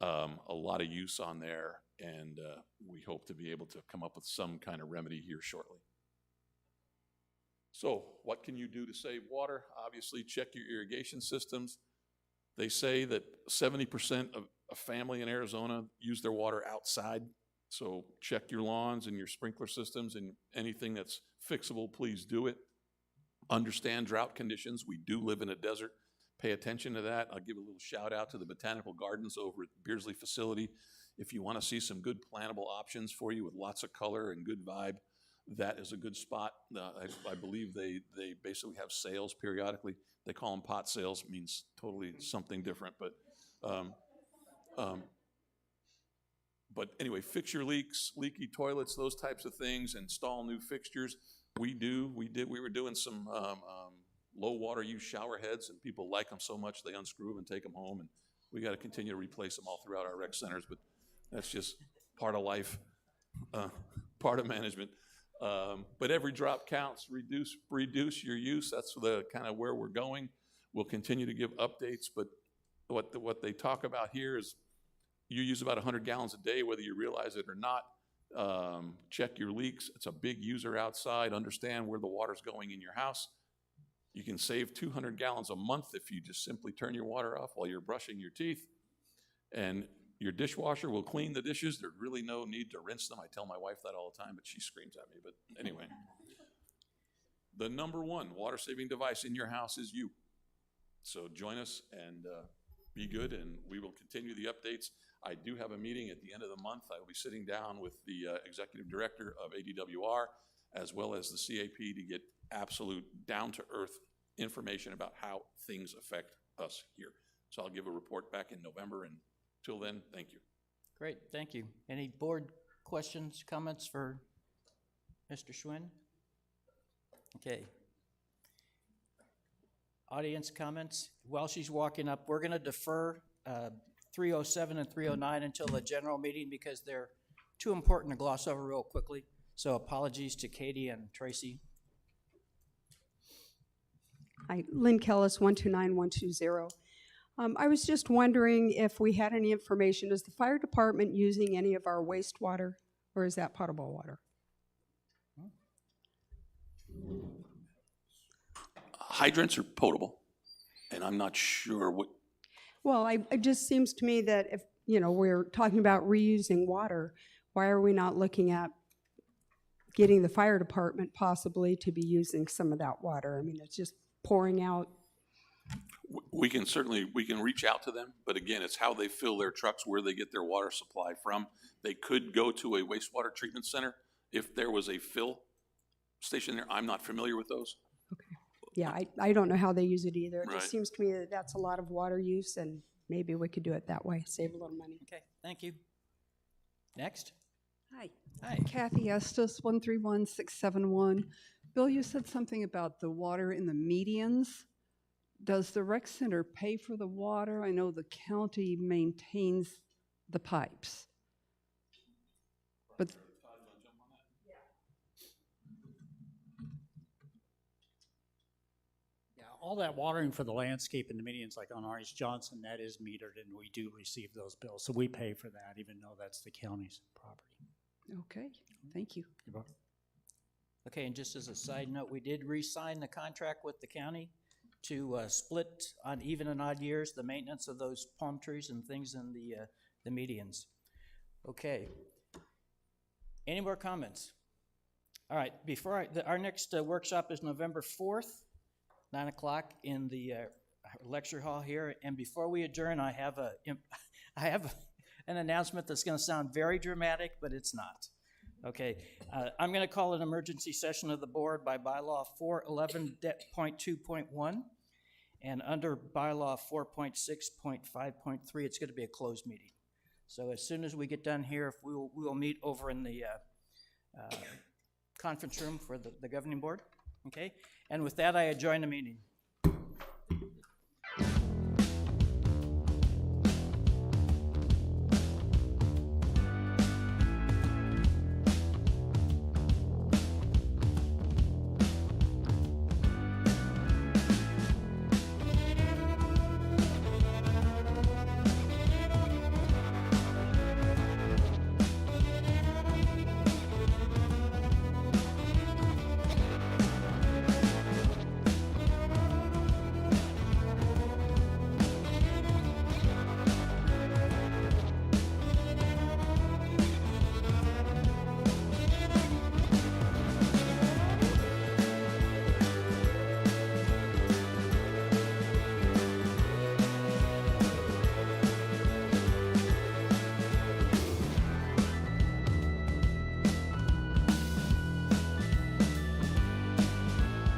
A lot of use on there, and we hope to be able to come up with some kind of remedy here shortly. So what can you do to save water? Obviously, check your irrigation systems. They say that 70% of a family in Arizona use their water outside. So check your lawns and your sprinkler systems, and anything that's fixable, please do it. Understand drought conditions. We do live in a desert. Pay attention to that. I'll give a little shout out to the Botanical Gardens over at Beardsley facility. If you want to see some good plantable options for you with lots of color and good vibe, that is a good spot. I believe they basically have sales periodically. They call them pot sales, means totally something different. But anyway, fix your leaks, leaky toilets, those types of things, install new fixtures. We were doing some low water use shower heads, and people like them so much they unscrew them and take them home, and we got to continue to replace them all throughout our rec centers, but that's just part of life, part of management. But every drop counts. Reduce your use. That's the kind of where we're going. We'll continue to give updates, but what they talk about here is you use about 100 gallons a day, whether you realize it or not. Check your leaks. It's a big user outside. Understand where the water's going in your house. You can save 200 gallons a month if you just simply turn your water off while you're brushing your teeth. And your dishwasher will clean the dishes. There's really no need to rinse them. I tell my wife that all the time, but she screams at me. But anyway, the number one water-saving device in your house is you. So join us and be good, and we will continue the updates. I do have a meeting at the end of the month. I will be sitting down with the executive director of ADWR as well as the CAP to get absolute down-to-earth information about how things affect us here. So I'll give a report back in November, and till then, thank you. Great, thank you. Any board questions, comments for Mr. Schwinn? Okay. Audience comments? While she's walking up, we're going to defer 307 and 309 until the general meeting because they're too important to gloss over real quickly. So apologies to Katie and Tracy. Hi, Lynn Kellis, 129120. I was just wondering if we had any information. Is the fire department using any of our wastewater, or is that potable water? Hydrants are potable, and I'm not sure what. Well, it just seems to me that if, we're talking about reusing water, why are we not looking at getting the fire department possibly to be using some of that water? I mean, it's just pouring out. We can reach out to them, but again, it's how they fill their trucks, where they get their water supply from. They could go to a wastewater treatment center if there was a fill station there. I'm not familiar with those. Okay. Yeah, I don't know how they use it either. It Right. just seems to me that that's a lot of water use, and maybe we could do it that way, save a little money. Okay, thank you. Next. Hi. Hi. Kathy Estes, 131671. Bill, you said something about the water in the medians. Does the rec center pay for the water? I know the county maintains the pipes. But Yeah, all that watering for the landscape and the medians, like on R.H. Johnson, that is metered, and we do receive those bills. So we pay for that, even though that's the county's property. okay, thank you. You're welcome. Okay, and just as a side note, we did re-sign the contract with the county to split on even and odd years the maintenance of those palm trees and things in the medians. Okay. Any more comments? All right, our next workshop is November 4th, 9 o'clock in the lecture hall here. And before we adjourn, I have an announcement that's going to sound very dramatic, but it's not. Okay, I'm going to call an emergency session of the board by bylaw 411.2.1, and under bylaw 4.6.5.3, it's going to be a closed meeting. So as soon as we get done here, we will meet over in the conference room for the governing board. Okay, and with that, I adjourn the meeting.